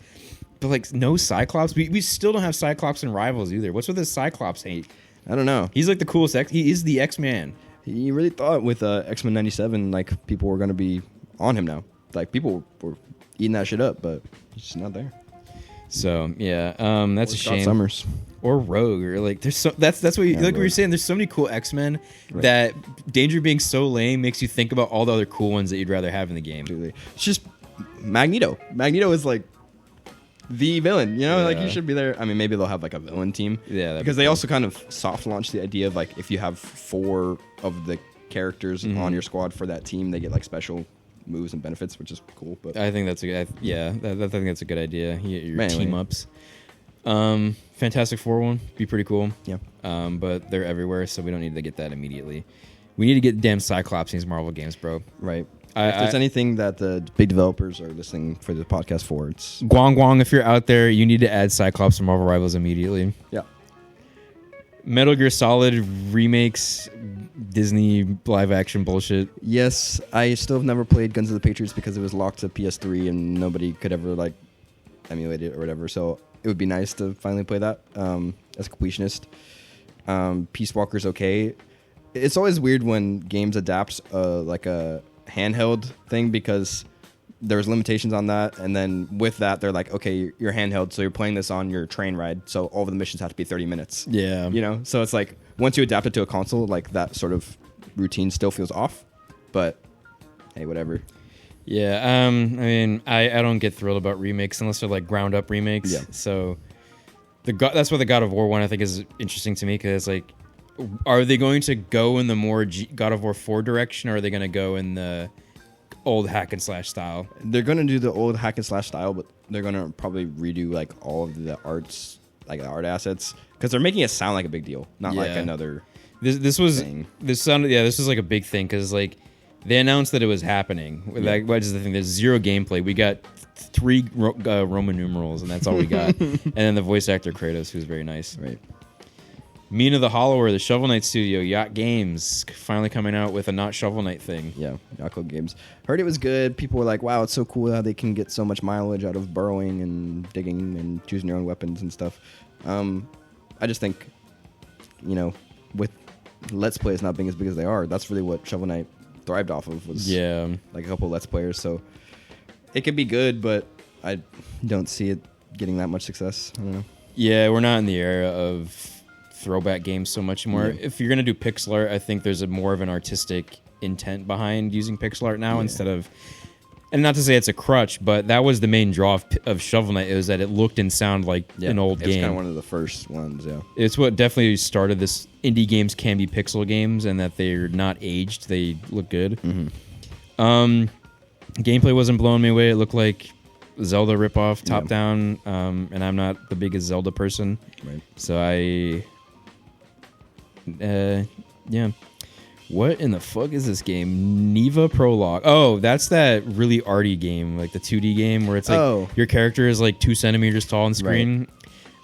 But like no Cyclops. We still don't have Cyclops in Rivals either. What's with this Cyclops hate? I don't know. He's like the coolest he is the X-Man. He really thought with X-Men 97, like, people were going to be on him now. Like, people were eating that shit up, but he's just not there. So, yeah, that's a shame. Summers. Or Rogue, or like, there's so, that's what you, like we were saying, there's so many cool X-Men that Danger being so lame makes you think about all the other cool ones that you'd rather have in the game. It's just Magneto. Magneto is like the villain, you know, like you should be there. I mean, maybe they'll have like a villain team, because they also kind of soft launched the idea of like if you have 4 of the characters on your squad for that team, they get like special moves and benefits, which is cool. But I think that's a good, I think that's a good idea. Your anyway. team ups. Fantastic Four one be pretty cool. Yeah. But they're everywhere, so we don't need to get that immediately. We need to get damn Cyclops in these Marvel games, bro. Right. If there's anything that the big developers are listening for the podcast for, it's Guang. If you're out there, you need to add Cyclops to Marvel Rivals immediately. Yeah. Metal Gear Solid remakes, Disney live action bullshit. Yes, I still have never played Guns of the Patriots because it was locked to PS3 and nobody could ever like emulate it or whatever. So it would be nice to finally play that as a completionist. Peace Walker's okay. It's always weird when games adapt like a handheld thing because there's limitations on that, and then with that they're like, okay, you're handheld, so you're playing this on your train ride, so all of the missions have to be 30 minutes. Yeah, you know, so it's like once you adapt it to a console, like that sort of routine still feels off, but hey, whatever. Yeah, I mean, I don't get thrilled about remakes unless they're like ground up remakes. Yeah. So that's why the God of War one I think is interesting to me, because like, are they going to go in the more God of War 4 direction, or are they going to go in the old hack and slash style? They're going to do the old hack and slash style, but they're going to probably redo like all of the arts, like the art assets, because they're making it sound like a big deal, not like another this was like a big thing, because like they announced that it was happening. Like, what is the thing? There's 0 gameplay. We got 3 Roman numerals, and that's all we got. And then the voice actor Kratos, who's very nice. Right. Mina the Hollower, the Shovel Knight studio, Yacht Games, finally coming out with a not Shovel Knight thing. Yeah, Yacht Club Games. Heard it was good. People were like, wow, it's so cool how they can get so much mileage out of burrowing and digging and choosing your own weapons and stuff. I just think, you know, with Let's Plays not being as big as they are, that's really what Shovel Knight thrived off of, was like a couple of Let's Players. So it could be good, but I don't see it getting that much success. I don't know. Yeah, we're not in the era of throwback games so much anymore. Yeah. If you're going to do pixel art, I think there's more of an artistic intent behind using pixel art now instead of, and not to say it's a crutch, but that was the main draw of Shovel Knight, is that it looked and sounded like an old game. It's kind of one of the first ones, yeah. It's what definitely started this indie games can be pixel games, and that they're not aged. They look good. Gameplay wasn't blowing me away. It looked like Zelda ripoff, top down, and I'm not the biggest Zelda person. Right. So what in the fuck is this game? Neva Prologue. Oh, that's that really arty game, like the 2D game where it's like your character is like 2 centimeters tall on screen.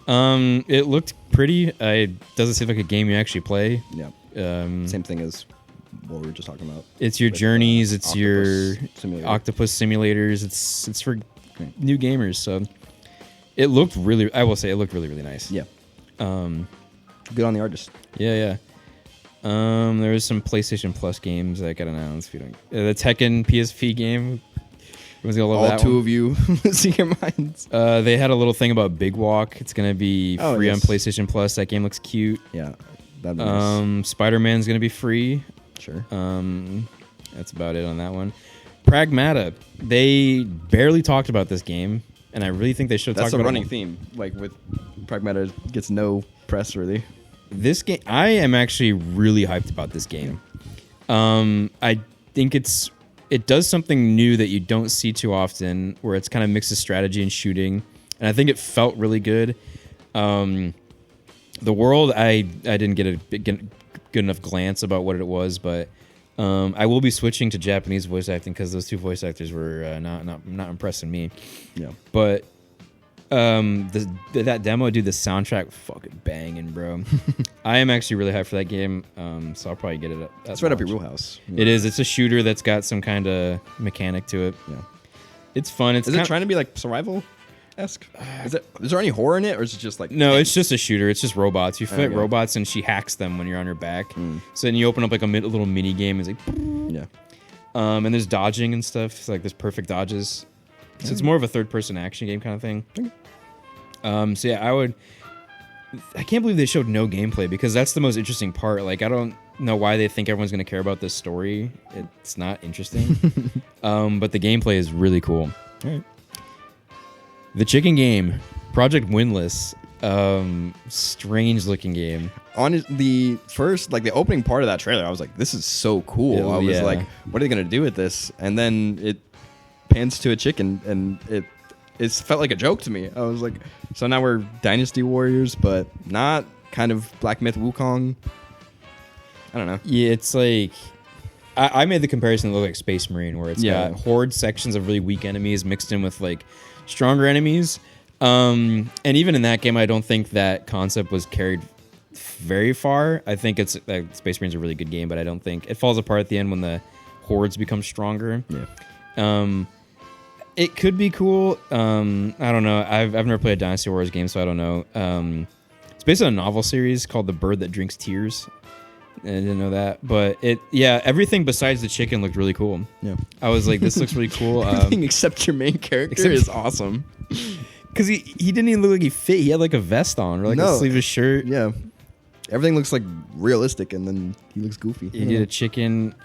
Right. It looked pretty. It doesn't seem like a game you actually play. Yeah. Same thing as what we were just talking about. It's your journeys. It's your simulator. octopus simulators. It's for new gamers. So it looked really. I will say it looked really, really nice. Yeah. Good on the artist. Yeah. There was some PlayStation Plus games that got announced. The Tekken PSP game. Everyone's gonna love All that two one. of you losing your minds. They had a little thing about Big Walk. It's gonna be free on yes. PlayStation Plus. That game looks cute. Yeah, that'd be nice. Spider-Man's gonna be free. Sure. That's about it on that one. Pragmata. They barely talked about this game, and I really think they should have That's talked a about running it. theme. Like with Pragmata gets no press really. This game, I am actually really hyped about this game. I think it does something new that you don't see too often, where it's kind of mixes strategy and shooting, and I think it felt really good. The world, I didn't get a good enough glance about what it was, but I will be switching to Japanese voice acting because those two voice actors were not impressing me. Yeah. But that demo, dude, the soundtrack fucking banging, bro. I am actually really hyped for that game, so I'll probably get it. It's right up your wheelhouse. It is. It's a shooter that's got some kind of mechanic to it. Yeah. It's fun. It's Is it trying to be like survival-esque? Is there any horror in it, or is it just like... No, it's just a shooter. It's just robots. You fight Okay. robots, and she hacks them when you're on her back. So then you open up like a little mini game. It's like, Yeah. and there's dodging and stuff. It's like there's perfect dodges. So it's more of a third-person action game kind of thing. So yeah, I can't believe they showed no gameplay because that's the most interesting part. Like, I don't know why they think everyone's going to care about this story. It's not interesting. But the gameplay is really cool. All right. The chicken game, Project Windless, strange looking game. On the first, like the opening part of that trailer, I was like, this is so cool. I was like, what are they going to do with this? And then it pans to a chicken, and it felt like a joke to me. I was like, so now we're Dynasty Warriors, but not kind of Black Myth Wukong. I don't know. Yeah, it's like I made the comparison to look like Space Marine, where it's got horde sections of really weak enemies mixed in with like stronger enemies. And even in that game, I don't think that concept was carried very far. I think it's Space Marine's a really good game, but I don't think it falls apart at the end when the hordes become stronger. Yeah. It could be cool. I don't know. I've never played a Dynasty Warriors game, so I don't know. It's based on a novel series called The Bird That Drinks Tears. I didn't know that, but everything besides the chicken looked really cool. Yeah. I was like, this looks really cool. Everything except your main character is awesome. Because he didn't even look like he fit. He had like a vest on or like a sleeveless shirt. Yeah. Everything looks like realistic, and then he looks goofy. He did a chicken.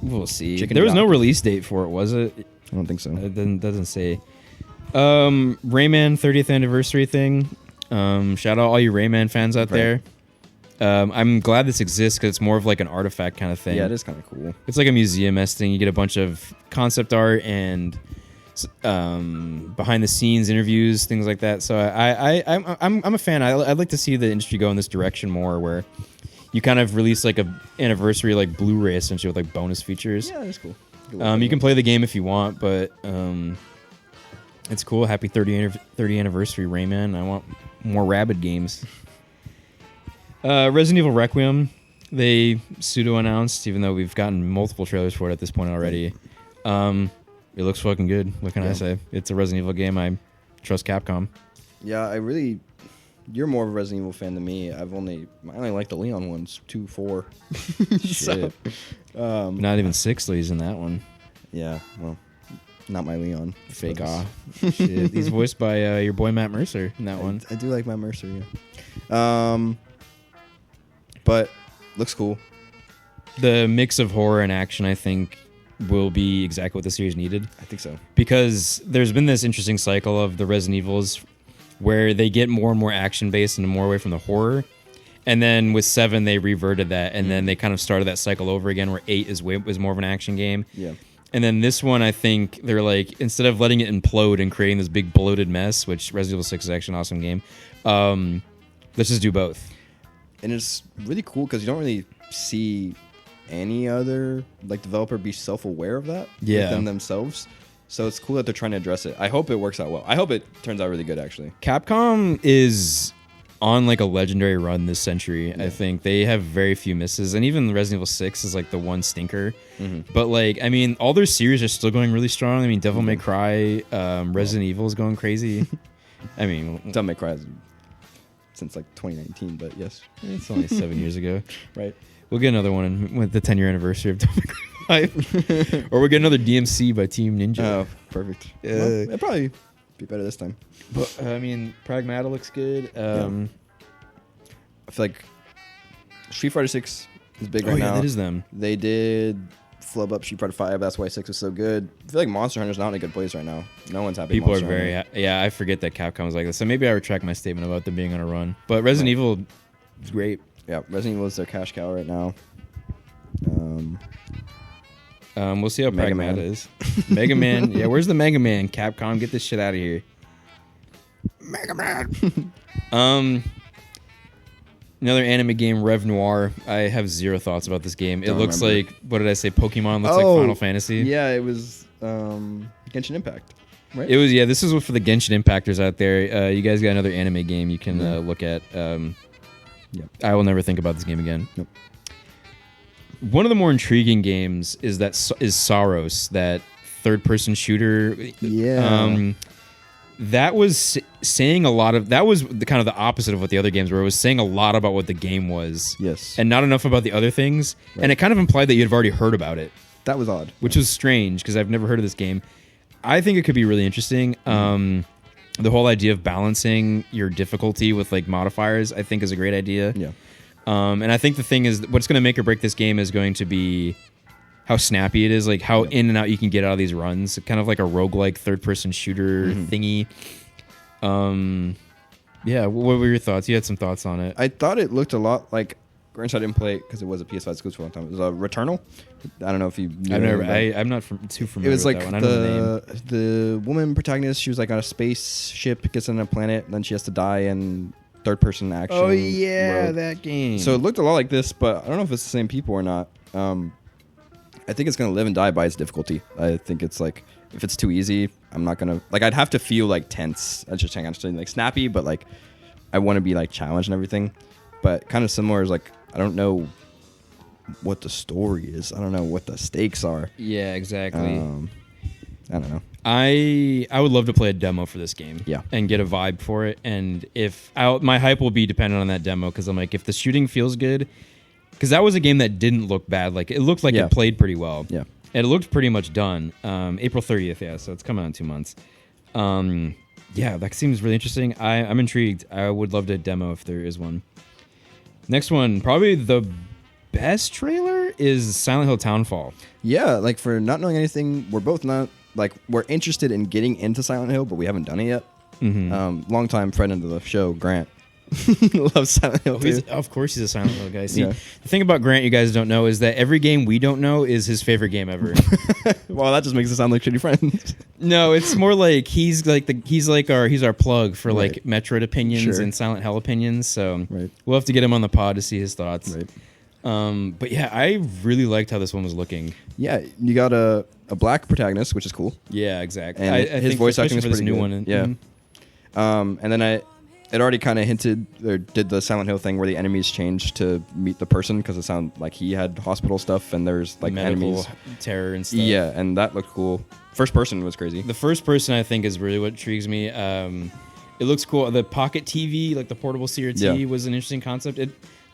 We'll see. Chicken there was no jockey. release date for it, was it? I don't think so. It doesn't say. Rayman 30th anniversary thing. Shout out all you Rayman fans out there. I'm glad this exists because it's more of like an artifact kind of thing. Yeah, it is kind of cool. It's like a museum-esque thing. You get a bunch of concept art and behind the scenes interviews, things like that. So I'm a fan. I'd like to see the industry go in this direction more, where you kind of release like a anniversary like Blu-ray essentially with like bonus features. Yeah, that's cool. You can play the game if you want, but it's cool. Happy 30 anniversary, Rayman. I want more Rabid games. Resident Evil Requiem, they pseudo-announced, even though we've gotten multiple trailers for it at this point already. It looks fucking good. What can I say? It's a Resident Evil game. I trust Capcom. Yeah, you're more of a Resident Evil fan than me. I only like the Leon ones, 2, 4. Shit. Not even 6 though. He's in that one. Yeah, well, not my Leon. Fake off. Shit. He's voiced by your boy Matt Mercer in that one. I do like Matt Mercer, yeah. But looks cool. The mix of horror and action, I think, will be exactly what the series needed. I think so. Because there's been this interesting cycle of the Resident Evils where they get more and more action-based and more away from the horror. And then with 7, they reverted that, and then they kind of started that cycle over again where 8 was more of an action game. Yeah. And then this one, I think, they're like, instead of letting it implode and creating this big bloated mess, which Resident Evil 6 is actually an awesome game, let's just do both. And it's really cool because you don't really see any other like developer be self-aware of that within themselves. So it's cool that they're trying to address it. I hope it works out well. I hope it turns out really good, actually. Capcom is on like a legendary run this century. I think they have very few misses, and even Resident Evil 6 is like the one stinker. But like, I mean, all their series are still going really strong. I mean, Devil May Cry, Resident Evil is going crazy. I mean, Devil May Cry since like 2019, but yes, it's only 7 years ago. Right. We'll get another one with the 10-year anniversary of Devil May Cry. 5. Or we get another DMC by Team Ninja. Oh, perfect. Well, it'll probably be better this time. But I mean, Pragmata looks good. I feel like Street Fighter 6 is big right now. That is them. They did flub up Street Fighter 5. That's why 6 is so good. I feel like Monster Hunter's not in a good place right now. No one's happy. People with are Monster very Hunter. yeah. I forget that Capcom's like this. So maybe I retract my statement about them being on a run. But Resident Evil is great. Yeah, Resident Evil is their cash cow right now. We'll see how Mega Pragmata Man. is. Mega Man. Yeah, where's the Mega Man? Capcom, get this shit out of here. Mega Man. Another anime game, Rev Noir. I have zero thoughts about this game. It Don't looks remember. like, what did I say? Pokemon looks like Final Fantasy. Yeah, it was Genshin Impact. Right? It was, yeah, this is for the Genshin Impactors out there. You guys got another anime game you can look at. I will never think about this game again. Nope. One of the more intriguing games is Saros, that third-person shooter. Yeah. That was saying a lot of... That was kind of the opposite of what the other games were. It was saying a lot about what the game was. Yes. And not enough about the other things. Right. And it kind of implied that you'd already heard about it. That was odd. Which was strange, because I've never heard of this game. I think it could be really interesting. The whole idea of balancing your difficulty with like modifiers, I think, is a great idea. Yeah. And I think the thing is, what's going to make or break this game is going to be how snappy it is, like how in and out you can get out of these runs. Kind of like a roguelike third-person shooter thingy. Yeah, what were your thoughts? You had some thoughts on it. I thought it looked a lot like... Granted, I didn't play it because it was a PS5 exclusive for a long time. It was Returnal. I don't know if you knew I'm not too familiar It was with like that one. I know the name. the woman protagonist. She was like on a spaceship, gets on a planet, and then she has to die in third-person action. Oh, yeah, mode. that game. So it looked a lot like this, but I don't know if it's the same people or not. I think it's going to live and die by its difficulty. I think it's like, if it's too easy, I'm not going to... Like, I'd have to feel like tense. I just think like snappy, but like, I want to be like challenged and everything. But kind of similar is like, I don't know what the story is. I don't know what the stakes are. Yeah, exactly. I don't know. I would love to play a demo for this game. Yeah. And get a vibe for it. And if my hype will be dependent on that demo, because I'm like, if the shooting feels good, because that was a game that didn't look bad. Like, it looked like it played pretty well. Yeah. And it looked pretty much done. April 30th, yeah. So it's coming out in 2 months. Yeah, that seems really interesting. I'm intrigued. I would love to demo if there is one. Next one, probably the best trailer is Silent Hill Townfall. Yeah, like for not knowing anything, we're both not like we're interested in getting into Silent Hill, but we haven't done it yet. Longtime friend of the show, Grant, loves Silent Hill too. Of course, he's a Silent Hill guy. See, Yeah. the thing about Grant you guys don't know is that every game we don't know is his favorite game ever. Well, that just makes it sound like shitty friends. No, it's more like he's our plug for like Right. Metroid opinions Sure. and Silent Hill opinions. So Right. we'll have to get him on the pod to see his thoughts. Right. But yeah, I really liked how this one was looking. Yeah, you got a black protagonist, which is cool. Yeah, exactly. And I his think voice acting especially is for this pretty new good. one. Yeah. Mhm. And then it already kind of hinted or did the Silent Hill thing where the enemies changed to meet the person because it sounded like he had hospital stuff and there's like medical enemies. terror and stuff. Yeah, and that looked cool. First person was crazy. The first person I think is really what intrigues me. It looks cool. The pocket TV, like the portable CRT, was an interesting concept.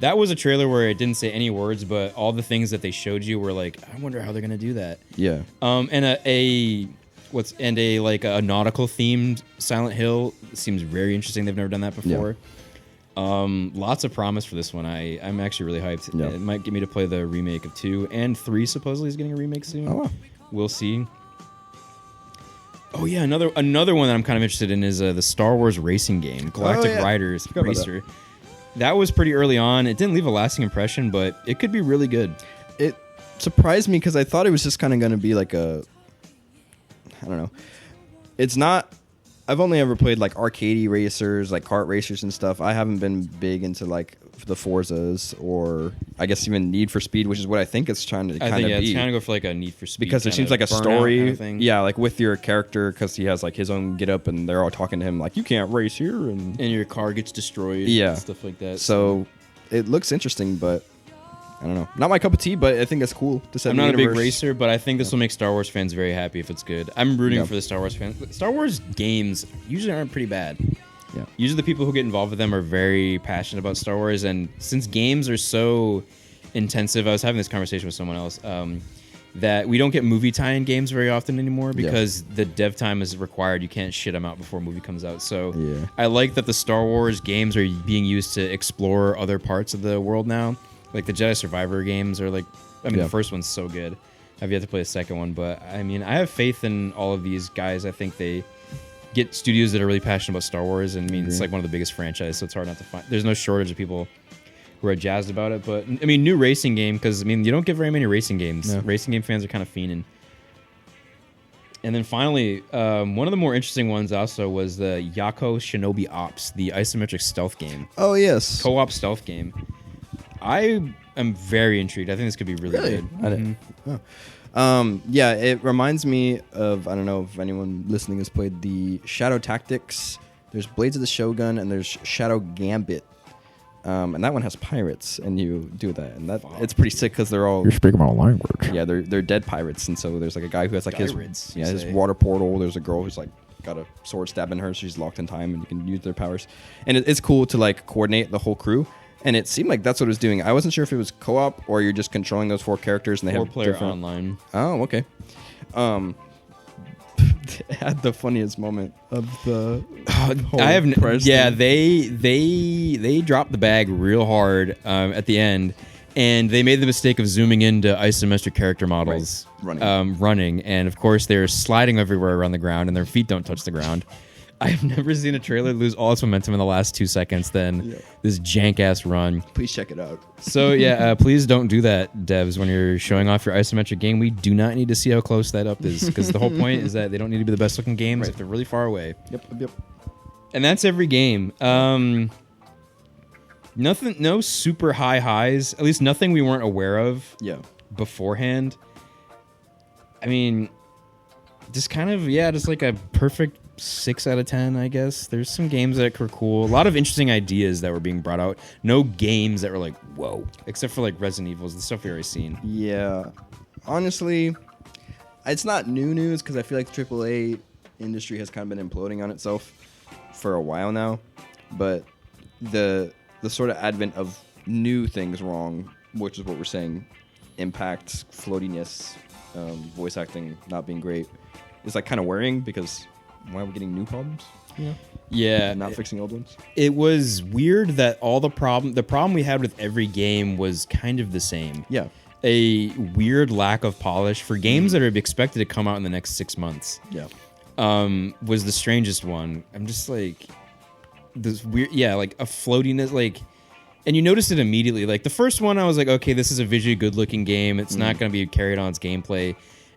That was a trailer where it didn't say any words, but all the things that they showed you were like, I wonder how they're gonna do that. Yeah. And a nautical themed Silent Hill seems very interesting. They've never done that before. Lots of promise for this one. I'm actually really hyped. Yeah. It might get me to play the remake of 2 and 3. Supposedly is getting a remake soon. Oh, wow. We'll see. Oh yeah, another one that I'm kind of interested in is the Star Wars racing game, Galactic Riders Forgot about Racer. That was pretty early on. It didn't leave a lasting impression, but it could be really good. It surprised me because I thought it was just kind of going to be like I don't know. It's not. I've only ever played like arcadey racers, like kart racers and stuff. I haven't been big into like the Forzas or I guess even Need for Speed, which is what I think it's trying to kind of be. It's trying to go for like a Need for Speed because there seems like a burnout story, kind of thing. yeah, like with your character because he has like his own get up and they're all talking to him like you can't race here and your car gets destroyed. Yeah. And stuff like that. So it looks interesting, but I don't know. Not my cup of tea, but I think it's cool to set I'm the not a big universe. racer, but I think this will make Star Wars fans very happy if it's good. I'm rooting for the Star Wars fans. Star Wars games usually aren't pretty bad. Yeah. Usually the people who get involved with them are very passionate about Star Wars, and since games are so intensive, I was having this conversation with someone else. that we don't get movie tie-in games very often anymore because the dev time is required. You can't shit them out before a movie comes out. So I like that the Star Wars games are being used to explore other parts of the world now. Like the Jedi Survivor games are like, I mean, the first one's so good. I've yet to play the second one, but I mean, I have faith in all of these guys. I think they get studios that are really passionate about Star Wars, and I mean, it's like one of the biggest franchises, so it's hard not to find. There's no shortage of people who are jazzed about it, but I mean, new racing game, because I mean, you don't get very many racing games. Racing game fans are kind of fiending. And then finally, one of the more interesting ones also was the Yako Shinobi Ops, the isometric stealth game. Oh yes, co-op stealth game. I am very intrigued. I think this could be really good. I didn't. Yeah, it reminds me of, I don't know if anyone listening has played the Shadow Tactics. There's Blades of the Shogun and there's Shadow Gambit. And that one has pirates, and you do that, and it's pretty sick because they're all. You're speaking my language. Yeah, they're dead pirates, and so there's like a guy who has like Pirates, his water portal. There's a girl who's like got a sword stabbing her, so she's locked in time, and you can use their powers. And it's cool to like coordinate the whole crew. And it seemed like that's what it was doing. I wasn't sure if it was co-op or you're just controlling those 4 characters and they have player different online. Oh, okay. Had the funniest moment of the whole press thing. They dropped the bag real hard at the end, and they made the mistake of zooming into isometric character models running, and of course they're sliding everywhere around the ground, and their feet don't touch the ground. I've never seen a trailer lose all its momentum in the last 2 seconds than this jank-ass run. Please check it out. So, yeah, please don't do that, devs, when you're showing off your isometric game. We do not need to see how close that up is, because the whole point is that they don't need to be the best-looking games if they're really far away. Yep. And that's every game. Nothing, no super high highs, at least nothing we weren't aware of beforehand. I mean, just kind of, just like a perfect 6 out of 10, I guess. There's some games that were cool. A lot of interesting ideas that were being brought out. No games that were like, whoa. Except for like Resident Evils, the stuff we already seen. Yeah. Honestly, it's not new news because I feel like the AAA industry has kind of been imploding on itself for a while now. But the sort of advent of new things wrong, which is what we're saying, impact, floatiness, voice acting not being great, is like kind of worrying because why are we getting new problems? Yeah. Not fixing old ones? It was weird that the problem we had with every game was kind of the same. Yeah. A weird lack of polish for games that are expected to come out in the next 6 months. Yeah. Was the strangest one. I'm just like, this weird, like a floatiness, like, and you noticed it immediately. Like the first one, I was like, okay, this is a visually good looking game. It's not going to be carried on its gameplay.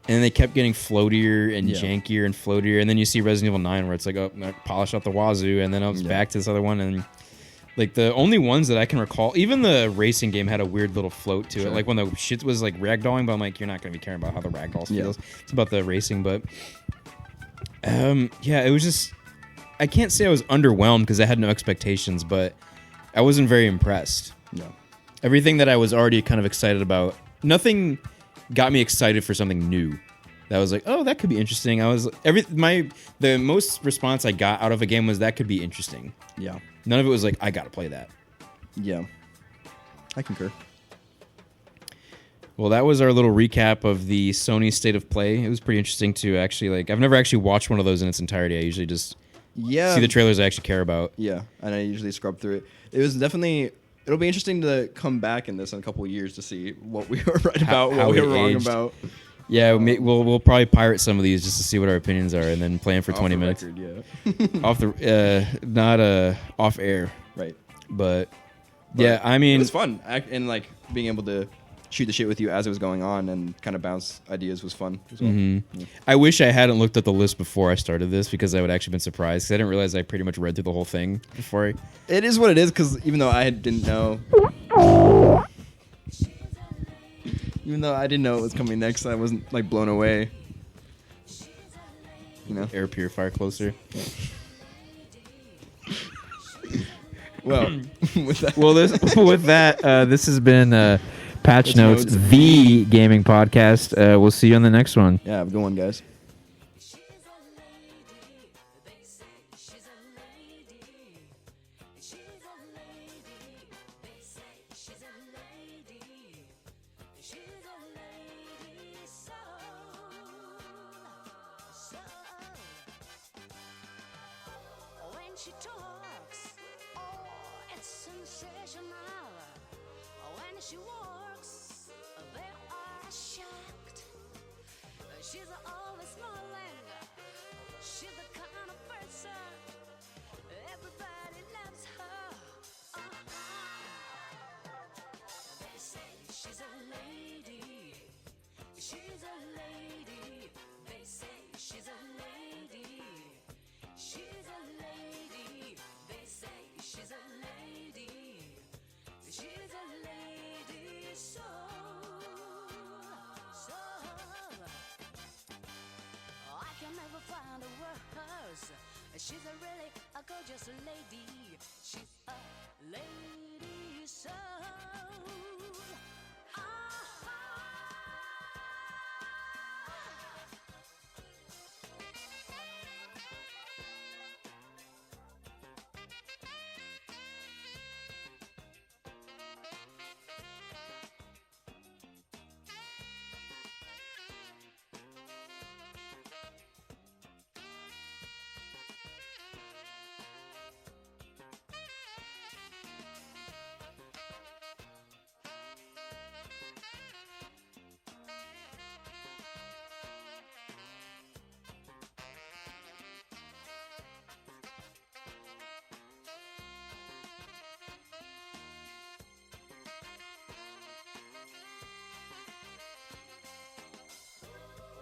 And then they kept getting floatier and jankier and floatier. And then you see Resident Evil 9 where it's like, oh, polish out the wazoo. And then I was back to this other one. And like the only ones that I can recall, even the racing game had a weird little float to it. Like when the shit was like ragdolling, but I'm like, you're not going to be caring about how the ragdolls feels. It's about the racing. But it was just, I can't say I was underwhelmed because I had no expectations, but I wasn't very impressed. No. Everything that I was already kind of excited about, nothing got me excited for something new. That was like, oh, that could be interesting. The most response I got out of a game was that could be interesting. Yeah. None of it was like, I gotta play that. Yeah. I concur. Well, that was our little recap of the Sony State of Play. It was pretty interesting to actually, like, I've never actually watched one of those in its entirety. I usually just see the trailers I actually care about. Yeah, and I usually scrub through it. It was definitely, it'll be interesting to come back in this in a couple of years to see what we were right about, what we were wrong about. Yeah, we'll probably pirate some of these just to see what our opinions are, and then play them for 20 minutes. Record, off the not off air, right? But yeah, I mean, it was fun, and like being able to shoot the shit with you as it was going on and kind of bounce ideas was fun as well. Mm-hmm. Yeah. I wish I hadn't looked at the list before I started this because I would actually been surprised because I didn't realize I pretty much read through the whole thing before. It is what it is because even though I didn't know. Even though I didn't know it was coming next, I wasn't like blown away. You know, air purifier closer. Well, with that, this has been Patch Notes, the gaming podcast. We'll see you on the next one. Yeah, have a good one, guys. She's a lady, so she talks, oh, it's sensational. When she walks, they are shocked. She's always smiling. She's the kind of person everybody loves her. They say she's a lady. She's a lady. They say she's a lady. She's a lady. They say she's a lady. She's a lady. So I can never find the words. She's a really a gorgeous lady. She's a lady. So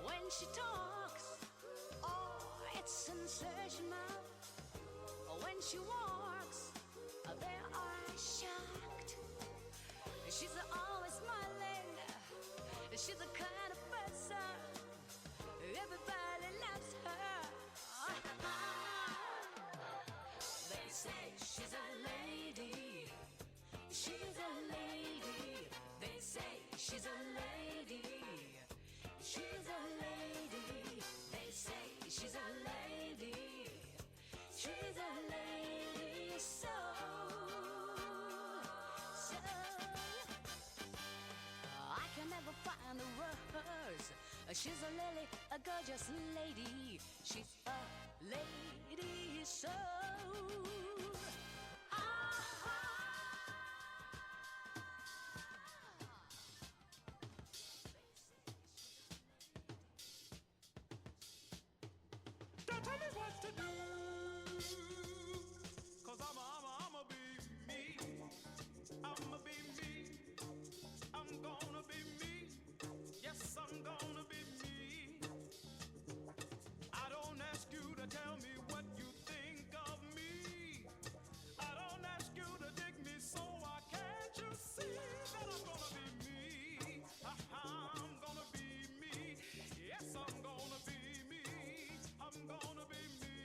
when she talks, oh, it's sensational. When she walks, they are shocked. She's always smiling. She's the kind of person everybody loves her. They say she's a lady. She's a lady. They say she's a lady. She's a lady. They say she's a lady. She's a lady. So I can never find the words. She's a lily, a gorgeous lady. She's a lady. So Tell me what to do, 'cause I'ma be me. I'ma be me. I'm gonna be me. Yes, I'm gonna be me. I don't ask you to tell me what you think of me. I don't ask you to dig me, so why can't you see that I'm gonna be me? I'm gonna be me. Yes, I'm gonna be me. I'm gonna be me.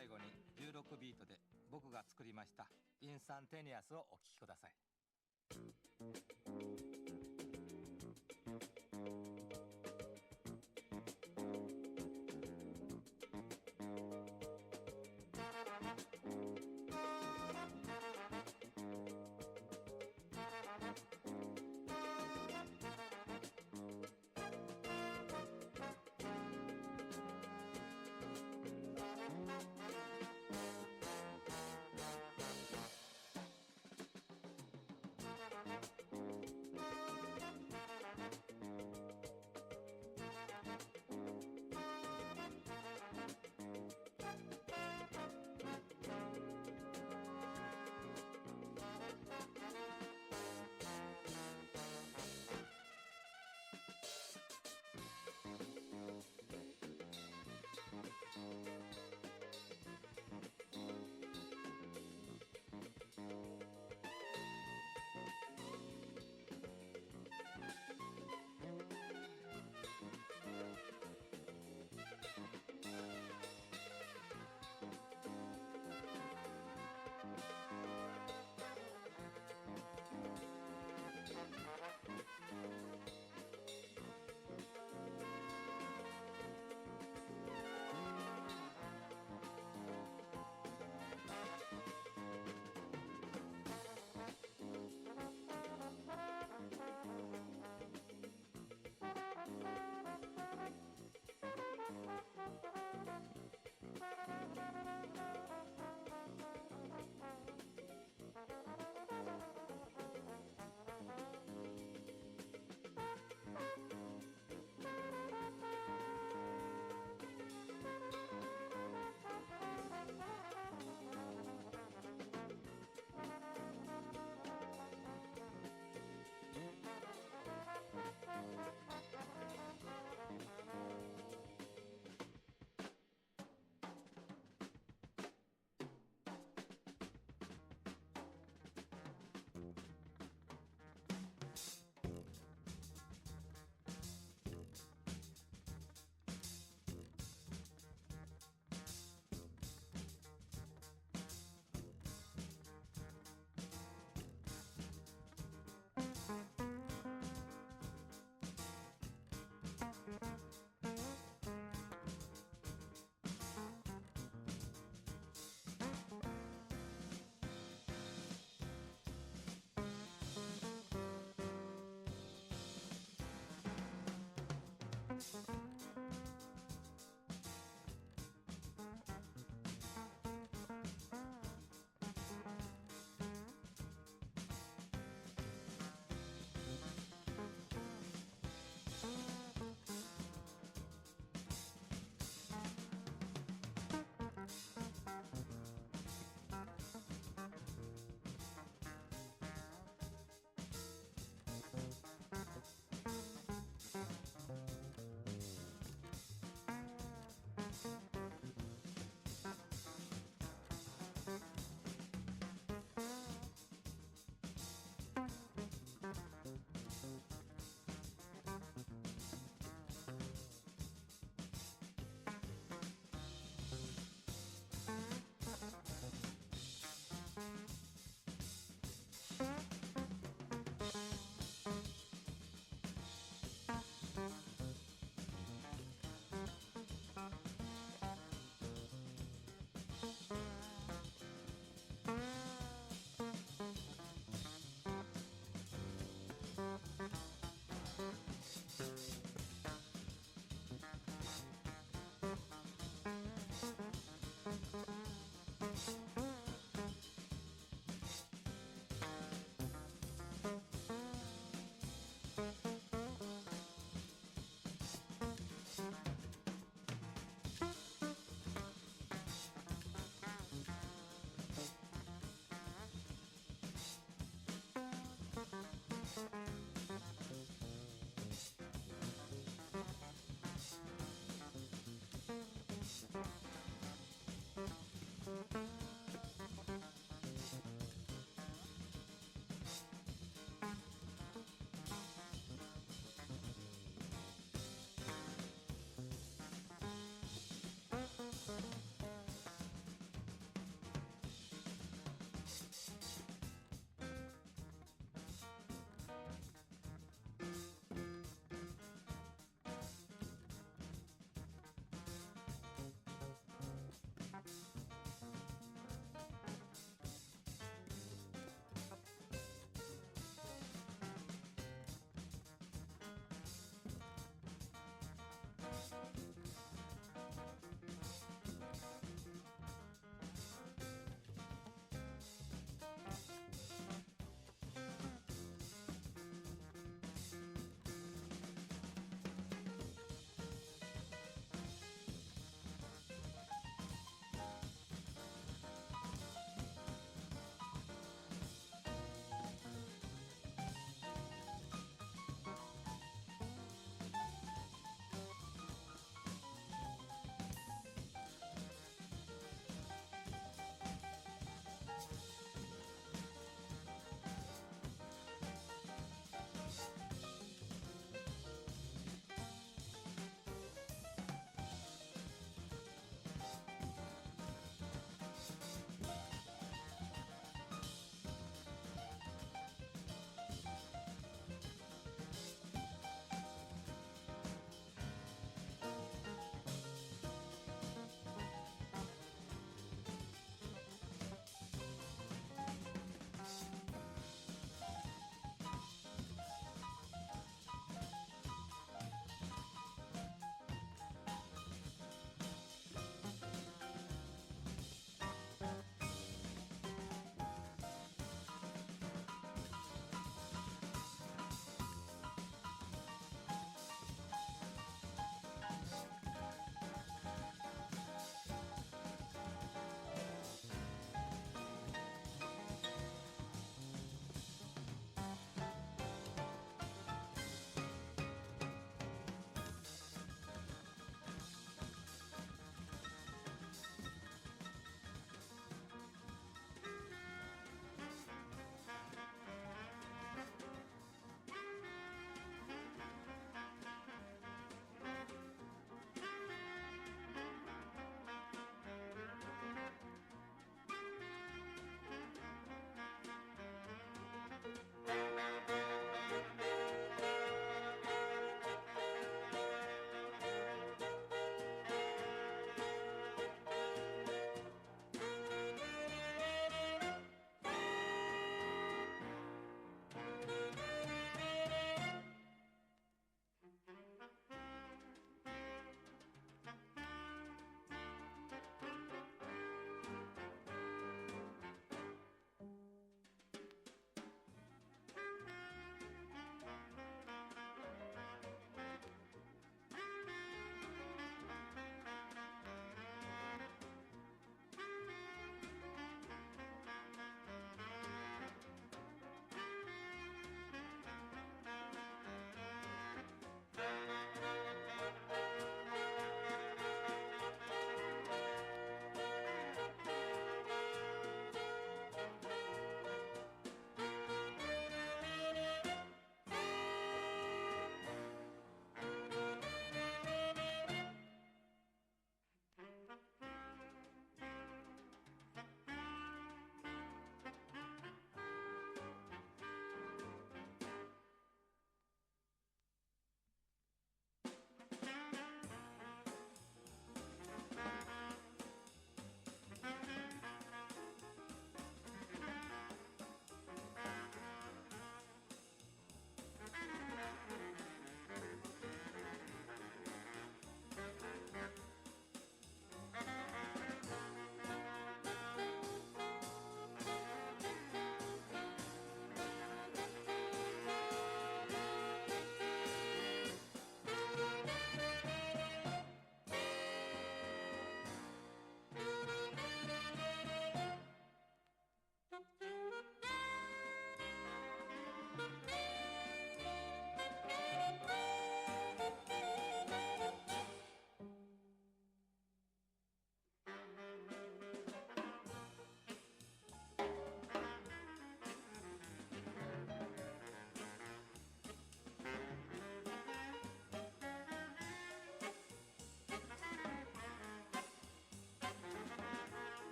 最後に16ビートで僕が作りましたインスタンテニアスをお聴きください。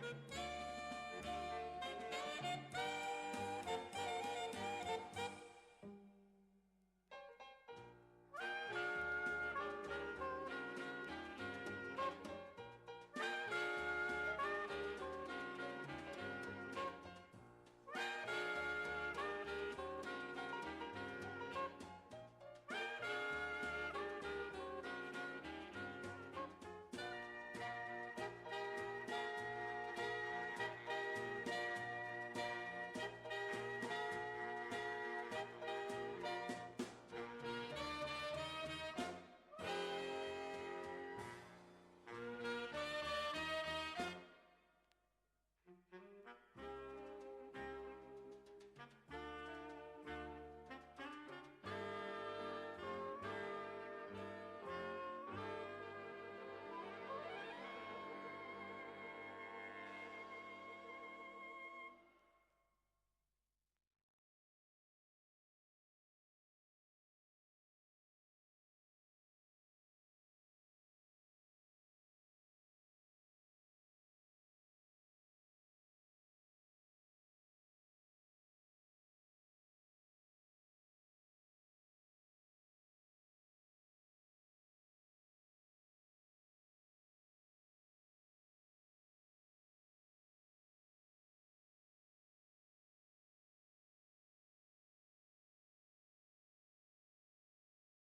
Thank you.